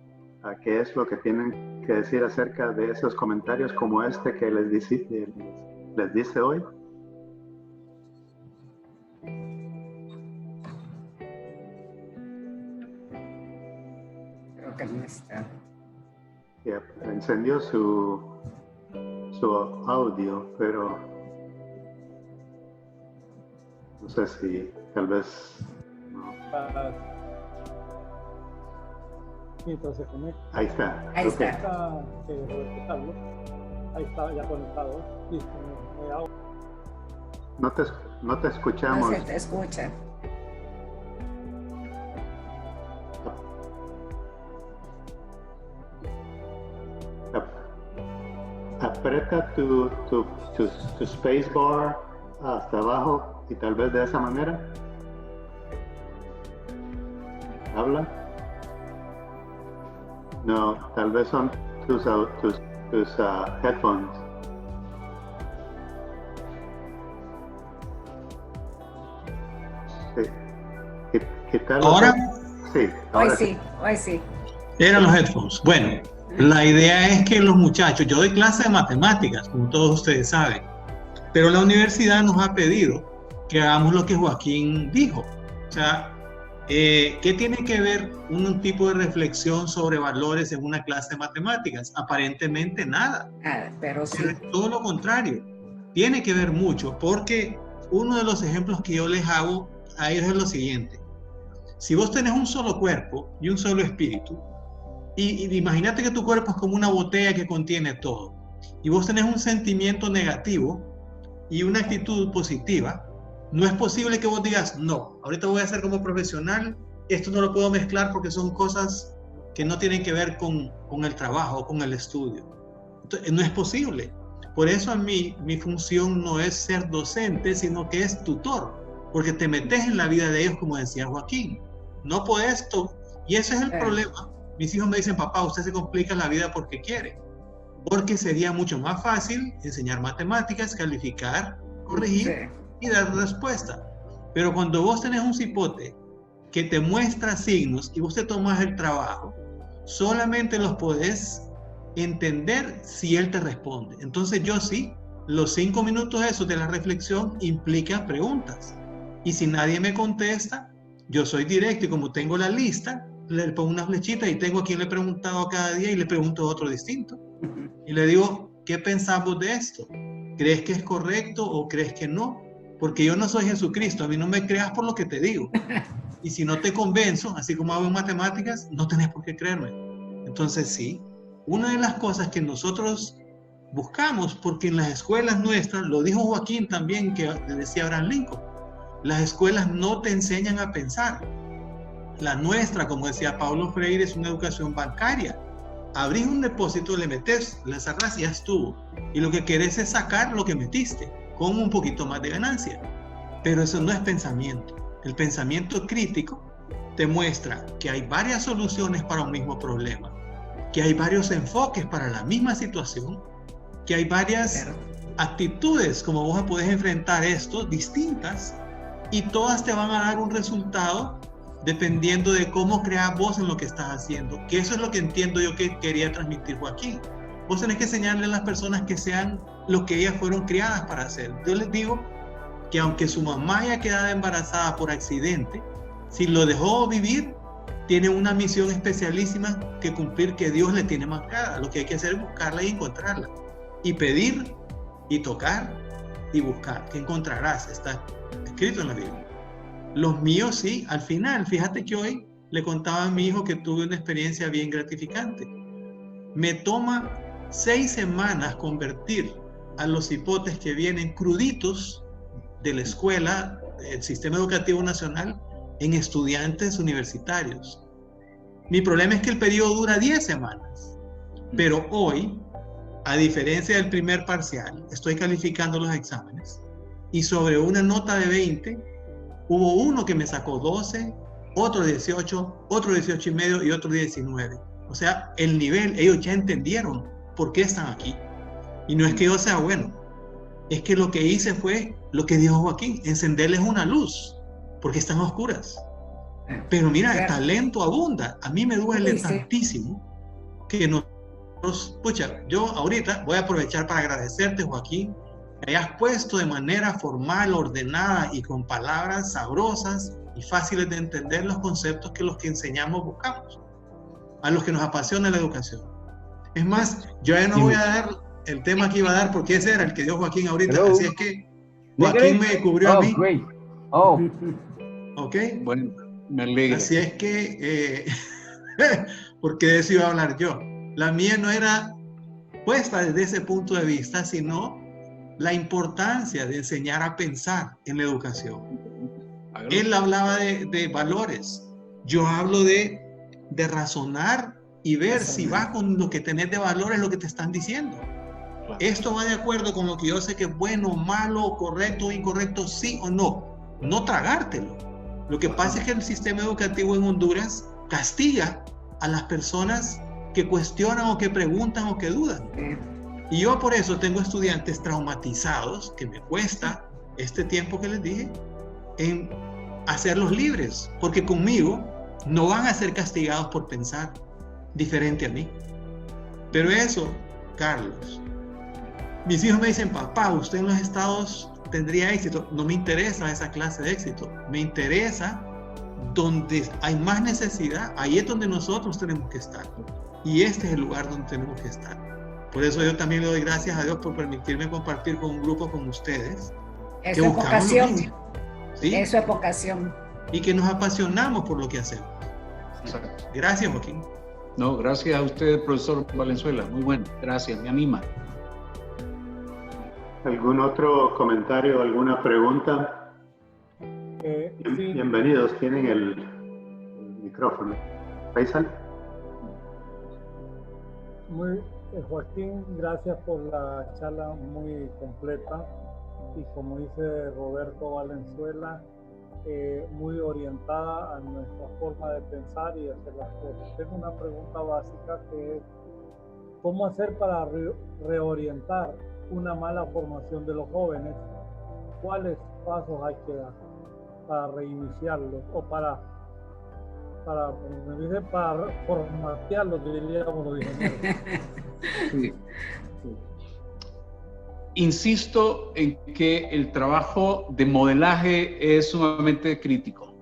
qué es lo que tienen que decir acerca de esos comentarios como este que les dice hoy. Creo que no está. Encendió su audio, pero no sé si tal vez no. Mientras se conecta. Ahí está. Ahí Okay. está. Roberto Carlos. Ahí está ya conectado. Listo. No te escuchamos. No se te escucha. Aprieta tu space bar hasta abajo y tal vez de esa manera. ¿Habla? No, tal vez son tus headphones. Sí. ¿Ahora? Sí. Hoy sí. Eran los headphones. Bueno, la idea es que los muchachos, yo doy clase de matemáticas, como todos ustedes saben, pero la universidad nos ha pedido que hagamos lo que Joaquín dijo. O sea, ¿qué tiene que ver un tipo de reflexión sobre valores en una clase de matemáticas? Aparentemente nada. Pero sí. Pero todo lo contrario. Tiene que ver mucho, porque uno de los ejemplos que yo les hago a ellos es lo siguiente. Si vos tenés un solo cuerpo y un solo espíritu, y imagínate que tu cuerpo es como una botella que contiene todo, y vos tenés un sentimiento negativo y una actitud positiva, no es posible que vos digas, no, ahorita voy a hacer como profesional, esto no lo puedo mezclar porque son cosas que no tienen que ver con el trabajo, con el estudio. Entonces, no es posible. Por eso a mí, mi función no es ser docente, sino que es tutor, porque te metes en la vida de ellos, como decía Joaquín. No podés, y ese es el problema. Mis hijos me dicen, papá, usted se complica la vida porque quiere. Porque sería mucho más fácil enseñar matemáticas, calificar, corregir y dar respuesta. Pero cuando vos tenés un cipote que te muestra signos y vos te tomas el trabajo, solamente los podés entender si él te responde. Entonces yo sí, los 5 minutos esos de la reflexión implican preguntas. Y si nadie me contesta, yo soy directo y como tengo la lista, le pongo una flechita y tengo a quien le he preguntado cada día y le pregunto otro distinto. Y le digo, ¿qué pensamos de esto? ¿Crees que es correcto o crees que no? Porque yo no soy Jesucristo, a mí no me creas por lo que te digo. Y si no te convenzo, así como hago en matemáticas, no tenés por qué creerme. Entonces sí, una de las cosas que nosotros buscamos, porque en las escuelas nuestras, lo dijo Joaquín también, que decía Abraham Lincoln, las escuelas no te enseñan a pensar. La nuestra, como decía Paulo Freire, es una educación bancaria. Abrís un depósito, le metes, le cerrás y ya estuvo. Y lo que querés es sacar lo que metiste, con un poquito más de ganancia. Pero eso no es pensamiento. El pensamiento crítico te muestra que hay varias soluciones para un mismo problema, que hay varios enfoques para la misma situación, que hay varias actitudes como vos podés enfrentar esto, distintas, y todas te van a dar un resultado dependiendo de cómo creas vos en lo que estás haciendo, que eso es lo que entiendo yo que quería transmitir Joaquín. Vos tenés que enseñarle a las personas que sean lo que ellas fueron criadas para hacer. Yo les digo que aunque su mamá haya quedado embarazada por accidente, si lo dejó vivir, tiene una misión especialísima que cumplir que Dios le tiene marcada. Lo que hay que hacer es buscarla y encontrarla. Y pedir, y tocar, y buscar. ¿Qué encontrarás? Está escrito en la Biblia. Los míos sí, al final, fíjate que hoy le contaba a mi hijo que tuve una experiencia bien gratificante. Me toma 6 semanas convertir a los hipotes que vienen cruditos de la escuela, del Sistema Educativo Nacional, en estudiantes universitarios. Mi problema es que el periodo dura 10 semanas, pero hoy, a diferencia del primer parcial, estoy calificando los exámenes y sobre una nota de 20, hubo uno que me sacó 12, otro 18, otro 18,5 y otro 19. O sea, el nivel, ellos ya entendieron por qué están aquí. Y no es que yo sea bueno, es que lo que hice fue lo que dijo Joaquín, encenderles una luz, porque están oscuras. Pero mira, el talento abunda. A mí me duele tantísimo que pucha, yo ahorita voy a aprovechar para agradecerte, Joaquín, que hayas puesto de manera formal, ordenada y con palabras sabrosas y fáciles de entender los conceptos que los que enseñamos buscamos, a los que nos apasiona la educación. Es más, yo ya no voy a dar el tema que iba a dar porque ese era el que dio Joaquín ahorita. Hello. Así es que Joaquín me cubrió a mí. Great. Oh. Ok. Bueno, me alegra. Así es que, porque de eso iba a hablar yo. La mía no era puesta desde ese punto de vista, sino la importancia de enseñar a pensar en la educación. Él hablaba de valores. Yo hablo de razonar y ver si va con lo que tenés de valores lo que te están diciendo. Claro. Esto va de acuerdo con lo que yo sé que es bueno, malo, correcto o incorrecto, sí o no. No tragártelo. Lo que pasa es que el sistema educativo en Honduras castiga a las personas que cuestionan o que preguntan o que dudan. Y yo por eso tengo estudiantes traumatizados, que me cuesta este tiempo que les dije, en hacerlos libres, porque conmigo no van a ser castigados por pensar diferente a mí. Pero eso, Carlos, mis hijos me dicen, papá, usted en los estados tendría éxito. No me interesa esa clase de éxito, me interesa donde hay más necesidad, ahí es donde nosotros tenemos que estar. Y este es el lugar donde tenemos que estar. Por eso yo también le doy gracias a Dios por permitirme compartir con un grupo como ustedes. Eso es vocación. ¿Sí? Eso es vocación. Y que nos apasionamos por lo que hacemos. Exacto. Gracias, Joaquín. No, gracias a usted, profesor Valenzuela. Muy bueno. Gracias, me anima. ¿Algún otro comentario, alguna pregunta? Sí. Bienvenidos, tienen el micrófono. Faisal. Joaquín, gracias por la charla muy completa y como dice Roberto Valenzuela, muy orientada a nuestra forma de pensar y hacer las cosas. Tengo una pregunta básica que es, ¿cómo hacer para reorientar una mala formación de los jóvenes? ¿Cuáles pasos hay que dar para reiniciarlos o para formatearlos, diríamos los ingenieros? Sí. Insisto en que el trabajo de modelaje es sumamente crítico.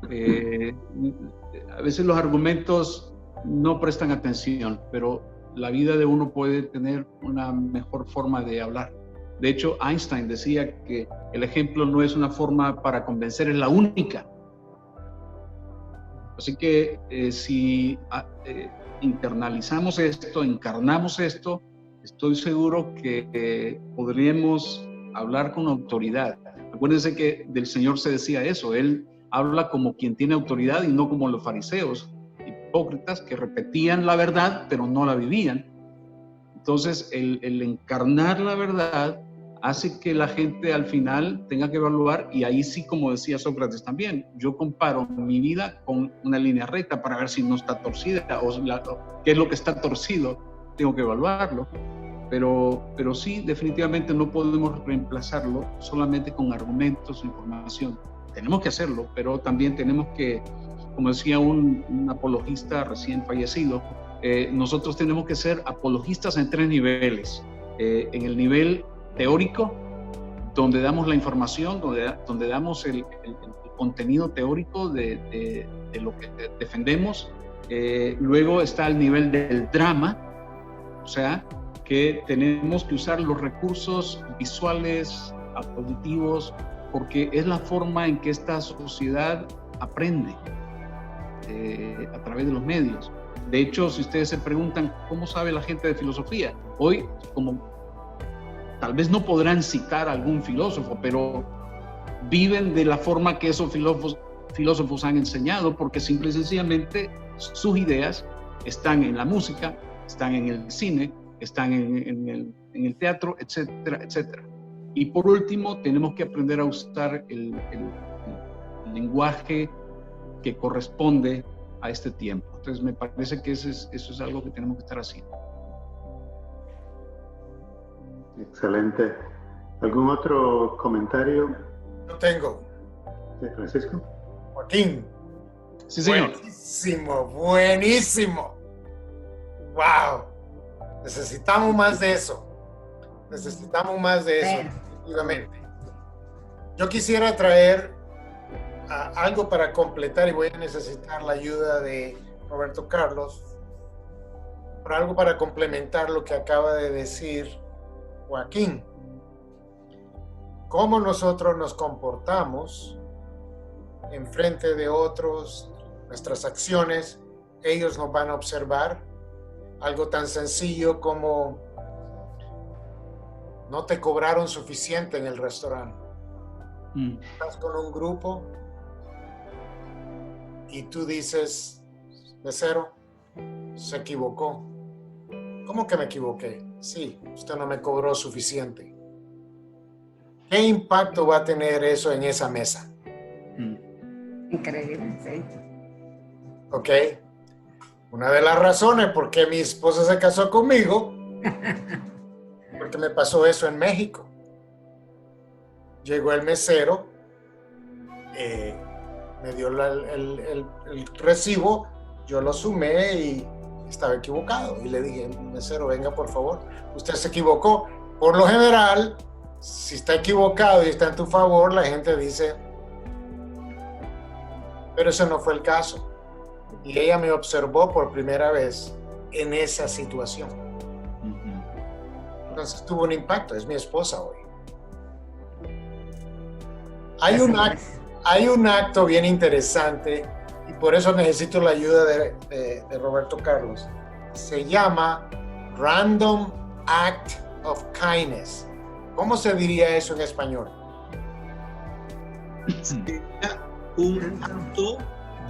A veces los argumentos no prestan atención, pero la vida de uno puede tener una mejor forma de hablar. De hecho, Einstein decía que el ejemplo no es una forma para convencer, es la única. Así que si internalizamos esto, encarnamos esto, estoy seguro que podríamos hablar con autoridad. Acuérdense que del Señor se decía eso, Él habla como quien tiene autoridad y no como los fariseos, hipócritas que repetían la verdad pero no la vivían. Entonces el encarnar la verdad hace que la gente al final tenga que evaluar, y ahí sí, como decía Sócrates también, yo comparo mi vida con una línea recta para ver si no está torcida o qué es lo que está torcido, tengo que evaluarlo. Pero sí, definitivamente no podemos reemplazarlo solamente con argumentos o información. Tenemos que hacerlo, pero también tenemos que, como decía un apologista recién fallecido, nosotros tenemos que ser apologistas en 3 niveles. En el nivel teórico, donde damos la información, donde damos el contenido teórico de lo que defendemos. Luego está el nivel del drama, o sea, que tenemos que usar los recursos visuales, auditivos, porque es la forma en que esta sociedad aprende. a través de los medios. De hecho, si ustedes se preguntan cómo sabe la gente de filosofía, hoy, como tal vez no podrán citar a algún filósofo, pero viven de la forma que esos filósofos han enseñado, porque simple y sencillamente sus ideas están en la música, están en el cine, están en el teatro, etcétera, etcétera. Y por último, tenemos que aprender a usar el lenguaje que corresponde a este tiempo. Entonces me parece que eso es algo que tenemos que estar haciendo. Excelente. ¿Algún otro comentario? Yo tengo. ¿Sí, Francisco? Joaquín. Sí, señor. Buenísimo, buenísimo. Wow. Necesitamos más de eso. Necesitamos más de eso, definitivamente. Yo quisiera traer algo para completar, y voy a necesitar la ayuda de Roberto Carlos, pero algo para complementar lo que acaba de decir Joaquín. Cómo nosotros nos comportamos en frente de otros, nuestras acciones, ellos nos van a observar. Algo tan sencillo como no te cobraron suficiente en el restaurante. Estás con un grupo y tú dices, mesero, se equivocó. ¿Cómo que me equivoqué? Sí, usted no me cobró suficiente. ¿Qué impacto va a tener eso en esa mesa? Increíble, sí. Ok. Una de las razones por qué mi esposa se casó conmigo, porque me pasó eso en México. Llegó el mesero, me dio el recibo, yo lo sumé y estaba equivocado. Y le dije, mesero, venga por favor, usted se equivocó. Por lo general, si está equivocado y está en tu favor, la gente dice, pero ese no fue el caso. Y ella me observó por primera vez en esa situación. Entonces tuvo un impacto, es mi esposa hoy. Hay un acto bien interesante y por eso necesito la ayuda de Roberto Carlos. Se llama Random Act of Kindness. ¿Cómo se diría eso en español? Un acto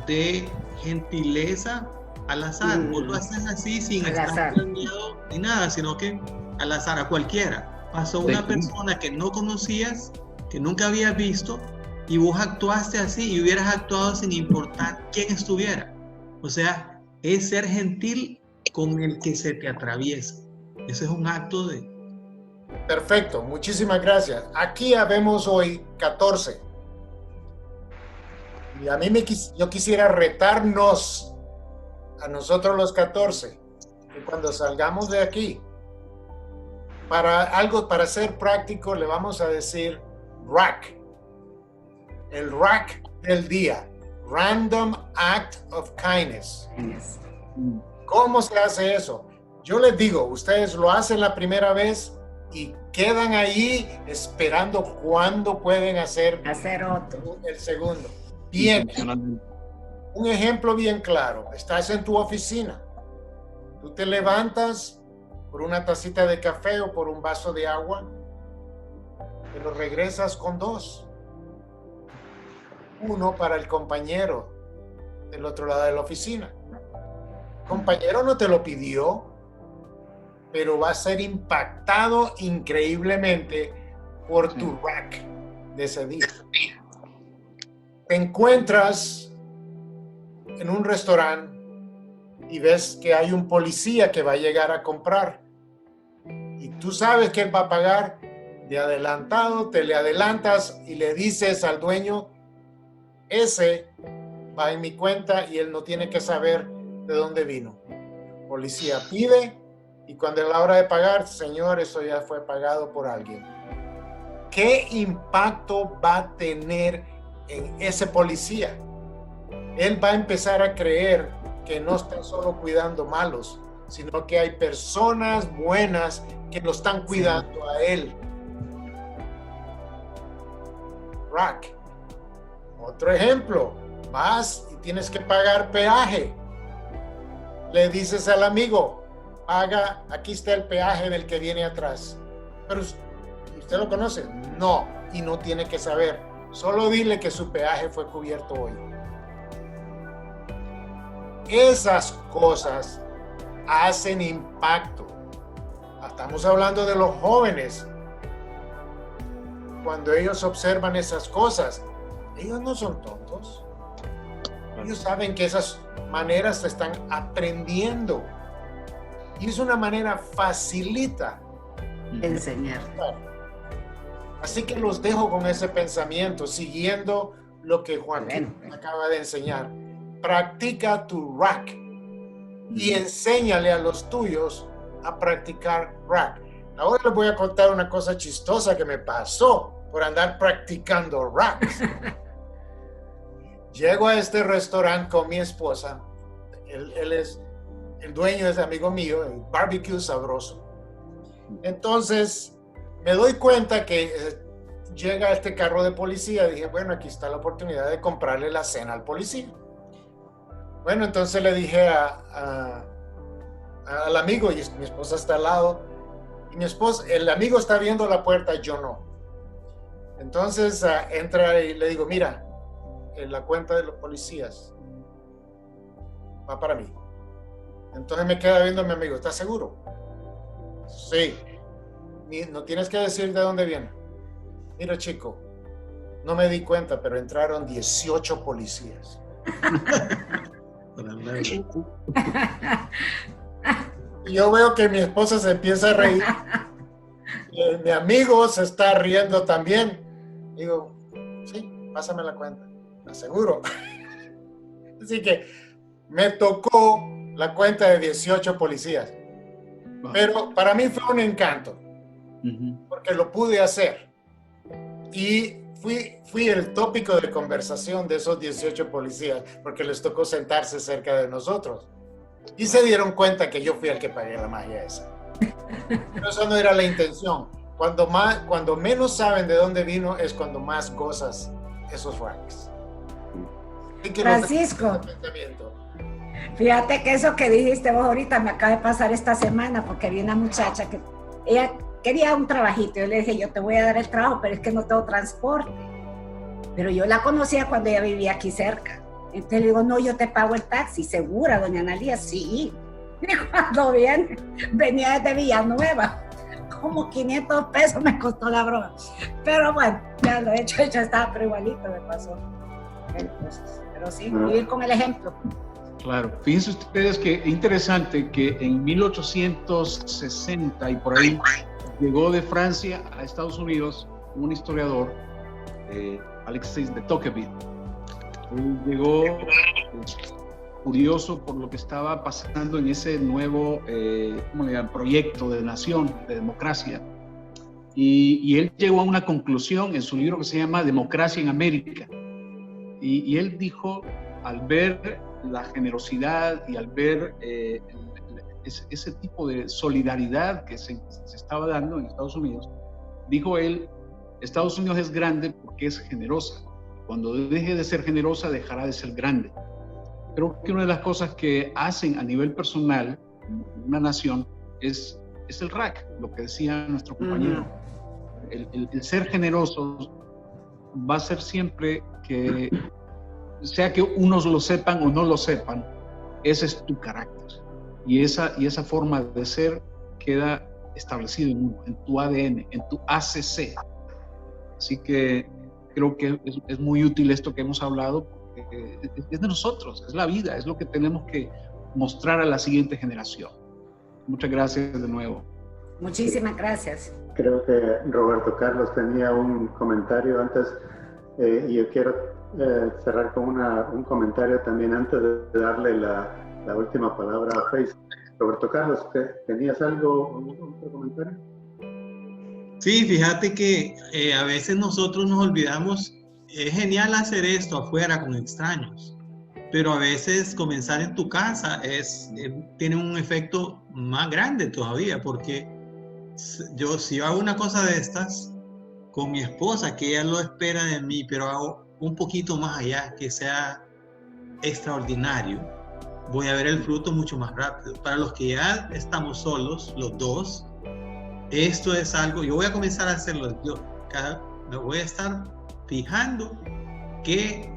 de gentileza al azar. Vos lo haces así sin estar planeado ni nada, sino que al azar, a cualquiera. Pasó una persona que no conocías, que nunca habías visto, y vos actuaste así y hubieras actuado sin importar quién estuviera. O sea, es ser gentil con el que se te atraviesa. Ese es un acto de... Perfecto, muchísimas gracias. Aquí habemos hoy 14. Y a mí yo quisiera retarnos a nosotros los 14, que cuando salgamos de aquí, para ser práctico, le vamos a decir RAC. El RAC del día. Random Act of Kindness. ¿Cómo se hace eso? Yo les digo, ustedes lo hacen la primera vez y quedan ahí esperando cuándo pueden hacer otro. El segundo. Bien. Un ejemplo bien claro. Estás en tu oficina. Tú te levantas por una tacita de café o por un vaso de agua, pero regresas con 2. Uno para el compañero del otro lado de la oficina. El compañero no te lo pidió, pero va a ser impactado increíblemente por tu rack de ese día. Te encuentras en un restaurante y ves que hay un policía que va a llegar a comprar y tú sabes que él va a pagar de adelantado, te le adelantas y le dices al dueño, ese va en mi cuenta y él no tiene que saber de dónde vino. Policía pide y cuando es la hora de pagar, señor, eso ya fue pagado por alguien. ¿Qué impacto va a tener en ese policía? Él va a empezar a creer que no está solo cuidando malos, sino que hay personas buenas que lo están cuidando a él. Rack. Otro ejemplo, vas y tienes que pagar peaje. Le dices al amigo, paga, aquí está el peaje del que viene atrás. Pero ¿usted lo conoce? No, y no tiene que saber. Solo dile que su peaje fue cubierto hoy. Esas cosas hacen impacto. Estamos hablando de los jóvenes. Cuando ellos observan esas cosas, ellos no son tontos. Ellos saben que esas maneras se están aprendiendo. Y es una manera facilita enseñar. Así que los dejo con ese pensamiento, siguiendo lo que Joaquín acaba de enseñar. Practica tu rack y enséñale a los tuyos a practicar rack. Ahora les voy a contar una cosa chistosa que me pasó por andar practicando racks. Llego a este restaurante con mi esposa. Él es el dueño, es amigo mío, el barbecue sabroso. Entonces me doy cuenta que llega este carro de policía. Dije, bueno, aquí está la oportunidad de comprarle la cena al policía. Bueno, entonces le dije al amigo, y mi esposa está al lado, y el amigo está viendo la puerta, yo no. Entonces entra y le digo, mira, en la cuenta de los policías va para mí. Entonces me queda viendo mi amigo, ¿estás seguro? Sí. No tienes que decir de dónde viene. Mira, chico, no me di cuenta, pero entraron 18 policías. Y yo veo que mi esposa se empieza a reír. Y mi amigo se está riendo también. Digo, sí, pásame la cuenta. ¿Estás seguro? Así que me tocó la cuenta de 18 policías. Pero para mí fue un encanto. Porque lo pude hacer. Y fui el tópico de conversación de esos 18 policías, porque les tocó sentarse cerca de nosotros. Y se dieron cuenta que yo fui el que pagué la magia esa. Pero eso no era la intención. Cuando menos saben de dónde vino es cuando más gozas esos racks. Francisco, fíjate que eso que dijiste vos ahorita me acaba de pasar esta semana, porque vi una muchacha que ella quería un trabajito. Yo le dije, yo te voy a dar el trabajo, pero es que no tengo transporte. Pero yo la conocía cuando ella vivía aquí cerca. Entonces le digo, no, yo te pago el taxi. ¿Segura, doña Analía? Sí. Y cuando venía desde Villanueva, como 500 pesos me costó la broma. Pero bueno, ya lo he hecho, ya estaba, pero igualito me pasó. Pero sí, vivir con el ejemplo. Claro, fíjense ustedes que interesante que en 1860 y por ahí llegó de Francia a Estados Unidos un historiador, Alexis de Tocqueville. Él llegó curioso por lo que estaba pasando en ese nuevo proyecto de nación, de democracia. Y él llegó a una conclusión en su libro que se llama Democracia en América. Y él dijo, al ver la generosidad y al ver ese tipo de solidaridad que se estaba dando en Estados Unidos, dijo él, Estados Unidos es grande porque es generosa. Cuando deje de ser generosa, dejará de ser grande. Creo que una de las cosas que hacen a nivel personal una nación es el RAC, lo que decía nuestro compañero. El ser generoso va a ser siempre que, sea que unos lo sepan o no lo sepan, ese es tu carácter. Y esa forma de ser queda establecido en uno, en tu ADN, en tu ACC. Así que creo que es muy útil esto que hemos hablado, porque es de nosotros, es la vida, es lo que tenemos que mostrar a la siguiente generación. Muchas gracias de nuevo. Muchísimas gracias. Creo que Roberto Carlos tenía un comentario antes, y yo quiero cerrar con un comentario también antes de darle la última palabra a Facebook. Roberto Carlos, ¿tenías otro comentario? Sí, fíjate que a veces nosotros nos olvidamos, es genial hacer esto afuera con extraños, pero a veces comenzar en tu casa tiene un efecto más grande todavía, porque si yo hago una cosa de estas con mi esposa, que ella lo espera de mí, pero hago un poquito más allá, que sea extraordinario, voy a ver el fruto mucho más rápido. Para los que ya estamos solos, los dos, esto es algo, yo voy a comenzar a hacerlo yo. Me voy a estar fijando qué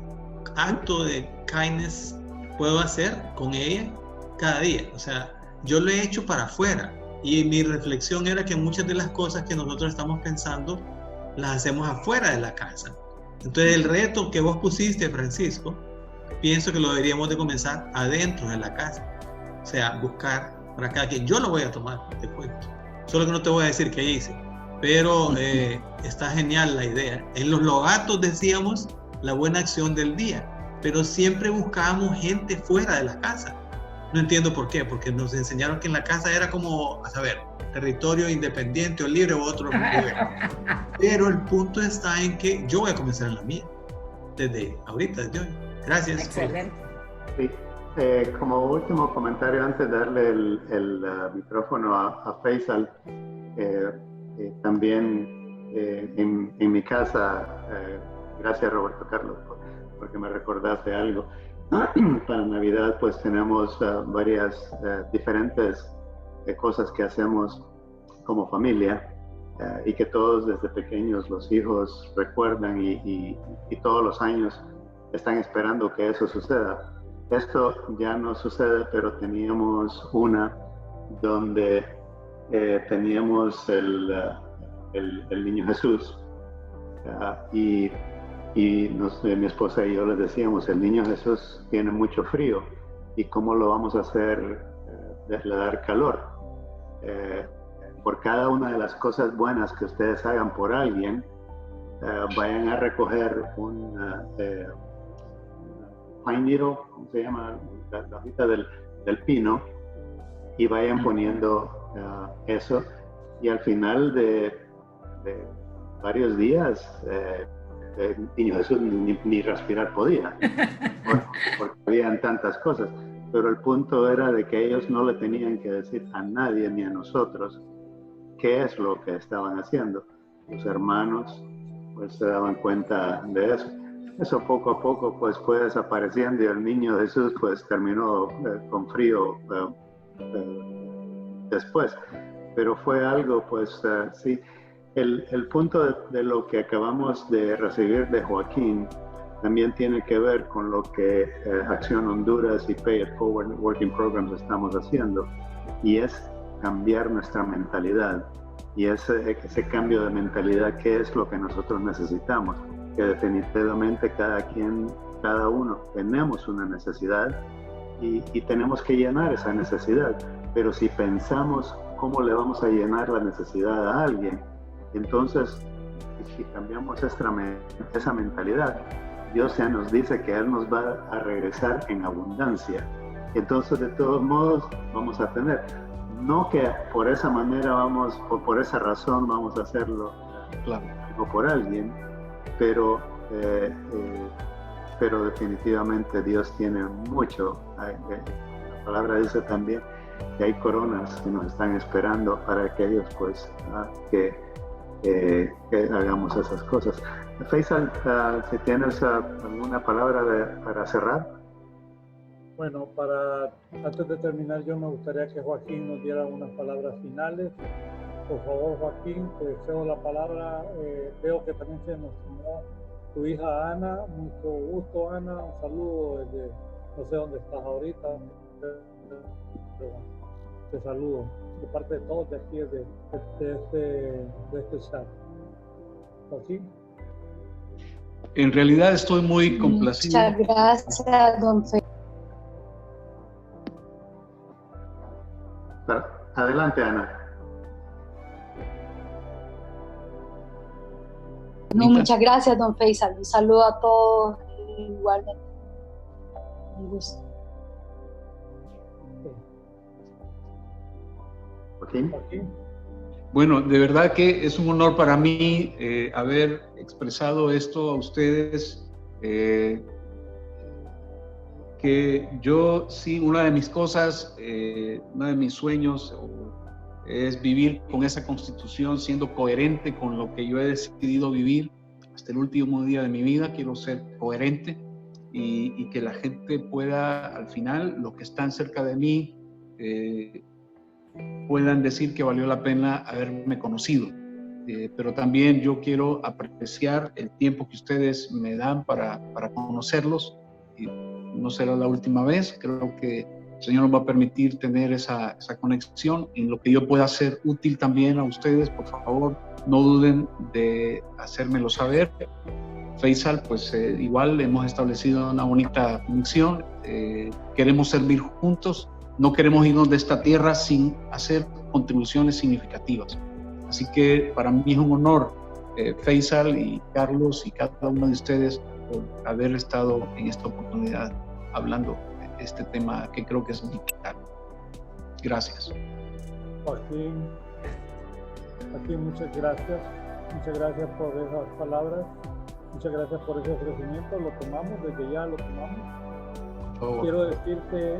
acto de kindness puedo hacer con ella cada día. O sea, yo lo he hecho para afuera y mi reflexión era que muchas de las cosas que nosotros estamos pensando las hacemos afuera de la casa. Entonces el reto que vos pusiste, Francisco, pienso que lo deberíamos de comenzar adentro de la casa. O sea, buscar para cada quien. Yo lo voy a tomar, te cuento. Solo que no te voy a decir qué hice. Pero está genial la idea. En los logatos decíamos la buena acción del día, pero siempre buscábamos gente fuera de la casa. No entiendo por qué, porque nos enseñaron que en la casa era como, a saber, territorio independiente o libre o otro. Pero el punto está en que yo voy a comenzar en la mía, desde ahorita, desde hoy. Gracias. Excelente. Sí. Como último comentario, antes de darle el micrófono a Faisal, también en mi casa, gracias Roberto Carlos, porque me recordaste algo. Para Navidad pues tenemos varias diferentes cosas que hacemos como familia y que todos desde pequeños los hijos recuerdan y todos los años están esperando que eso suceda. Esto ya no sucede, pero teníamos una donde teníamos el niño Jesús y mi esposa y yo les decíamos, el niño Jesús tiene mucho frío y cómo lo vamos a hacer le dar calor. Por cada una de las cosas buenas que ustedes hagan por alguien, vayan a recoger un pine needle, ¿cómo se llama? La hojita del pino, y vayan poniendo eso, y al final de varios días el niño Jesús ni respirar podía, porque habían tantas cosas, pero el punto era de que ellos no le tenían que decir a nadie ni a nosotros qué es lo que estaban haciendo. Los hermanos pues se daban cuenta de eso. Eso poco a poco pues fue desapareciendo y el niño Jesús pues terminó con frío después, pero fue algo pues sí. El punto de lo que acabamos de recibir de Joaquín también tiene que ver con lo que Acción Honduras y Pay It Forward Working Programs estamos haciendo, y es cambiar nuestra mentalidad, y ese cambio de mentalidad, que es lo que nosotros necesitamos, que definitivamente cada uno tenemos una necesidad y tenemos que llenar esa necesidad, pero si pensamos cómo le vamos a llenar la necesidad a alguien, entonces si cambiamos esa mentalidad, Dios ya nos dice que Él nos va a regresar en abundancia. Entonces de todos modos vamos a tener, no que por esa manera o por esa razón vamos a hacerlo o por alguien, pero definitivamente Dios tiene mucho. La palabra dice también que hay coronas que nos están esperando para aquellos pues que hagamos esas cosas. Faisal, si tienes alguna palabra para cerrar. Bueno, antes de terminar, yo me gustaría que Joaquín nos diera unas palabras finales. Por favor, Joaquín, te cedo la palabra. Veo que también se nos sumó tu hija Ana. Mucho gusto, Ana. Un saludo desde, no sé dónde estás ahorita, pero te saludo de parte de todos de aquí, de este chat. Joaquín. En realidad estoy muy complacido. Muchas gracias, don Fe. Adelante, Ana. No, muchas gracias, don Faisal. Un saludo a todos igualmente. Un gusto. Joaquín. Bueno, de verdad que es un honor para mí haber expresado esto a ustedes, que yo sí, una de mis cosas, uno de mis sueños es vivir con esa constitución, siendo coherente con lo que yo he decidido vivir hasta el último día de mi vida. Quiero ser coherente y que la gente pueda, al final, los que están cerca de mí, puedan decir que valió la pena haberme conocido. Pero también yo quiero apreciar el tiempo que ustedes me dan para conocerlos. Y no será la última vez. Creo que el Señor nos va a permitir tener esa conexión. En lo que yo pueda ser útil también a ustedes, por favor, no duden de hacérmelo saber. Faisal, pues igual hemos establecido una bonita conexión. Queremos servir juntos. No queremos irnos de esta tierra sin hacer contribuciones significativas. Así que para mí es un honor, Faisal y Carlos y cada uno de ustedes, por haber estado en esta oportunidad hablando de este tema que creo que es vital. Gracias. Joaquín, muchas gracias. Muchas gracias por esas palabras. Muchas gracias por ese ofrecimiento. Lo tomamos, desde ya lo tomamos. Quiero decirle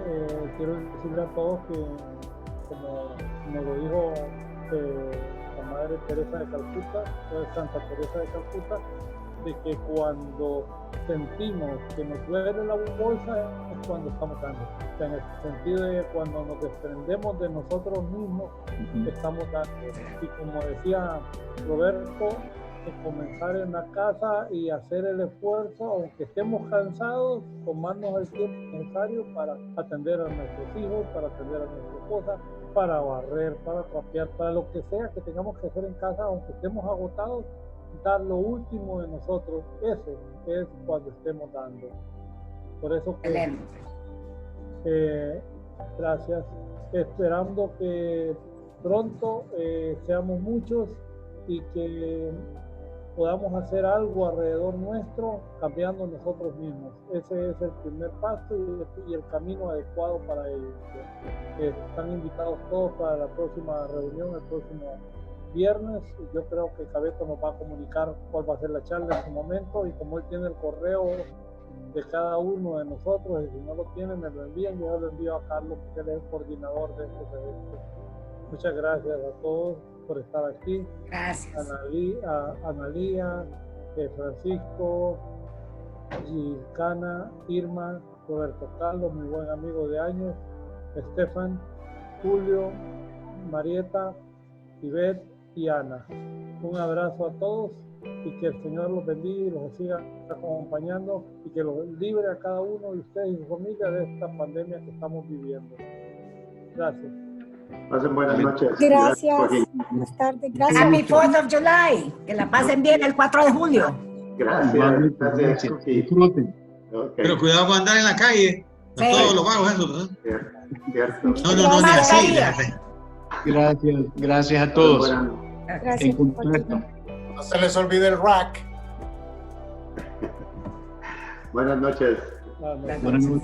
a todos que, como lo dijo la Madre Teresa de Calcuta, Santa Teresa de Calcuta, de que cuando sentimos que nos duele la bolsa es cuando estamos dando. O sea, en el sentido de que cuando nos desprendemos de nosotros mismos, estamos dando. Y como decía Roberto, comenzar en la casa y hacer el esfuerzo, aunque estemos cansados, tomarnos el tiempo necesario para atender a nuestros hijos, para atender a nuestra esposa, para barrer, para trapear, para lo que sea que tengamos que hacer en casa, aunque estemos agotados, dar lo último de nosotros. Eso es cuando estemos dando. Por eso que gracias, esperando que pronto seamos muchos y que podamos hacer algo alrededor nuestro, cambiando nosotros mismos. Ese es el primer paso y el camino adecuado para ello. Están invitados todos para la próxima reunión, el próximo viernes. Yo creo que Cabeto nos va a comunicar cuál va a ser la charla en su momento, y como él tiene el correo de cada uno de nosotros, y si no lo tiene me lo envían, yo lo envío a Carlos, que él es el coordinador de estos eventos. Muchas gracias a todos por estar aquí. Gracias. Analía, Francisco, Gilcana, Irma, Roberto Carlos, mi buen amigo de años, Estefan, Julio, Marieta, Ivette y Ana. Un abrazo a todos y que el Señor los bendiga y los siga acompañando y que los libre a cada uno de ustedes y su familia de esta pandemia que estamos viviendo. Gracias. Pasen buenas noches. Gracias. Buenas tardes. Gracias. Happy 4th of July. Que la pasen bien el 4 de julio. Gracias. Disfruten. Okay. Pero cuidado con andar en la calle. Sí. Todos los vagos eso, ¿no? Cierto. No, ni así. Gracias a todos. Gracias. En contacto. No se les olvide el rack. Buenas noches. Buenas noches.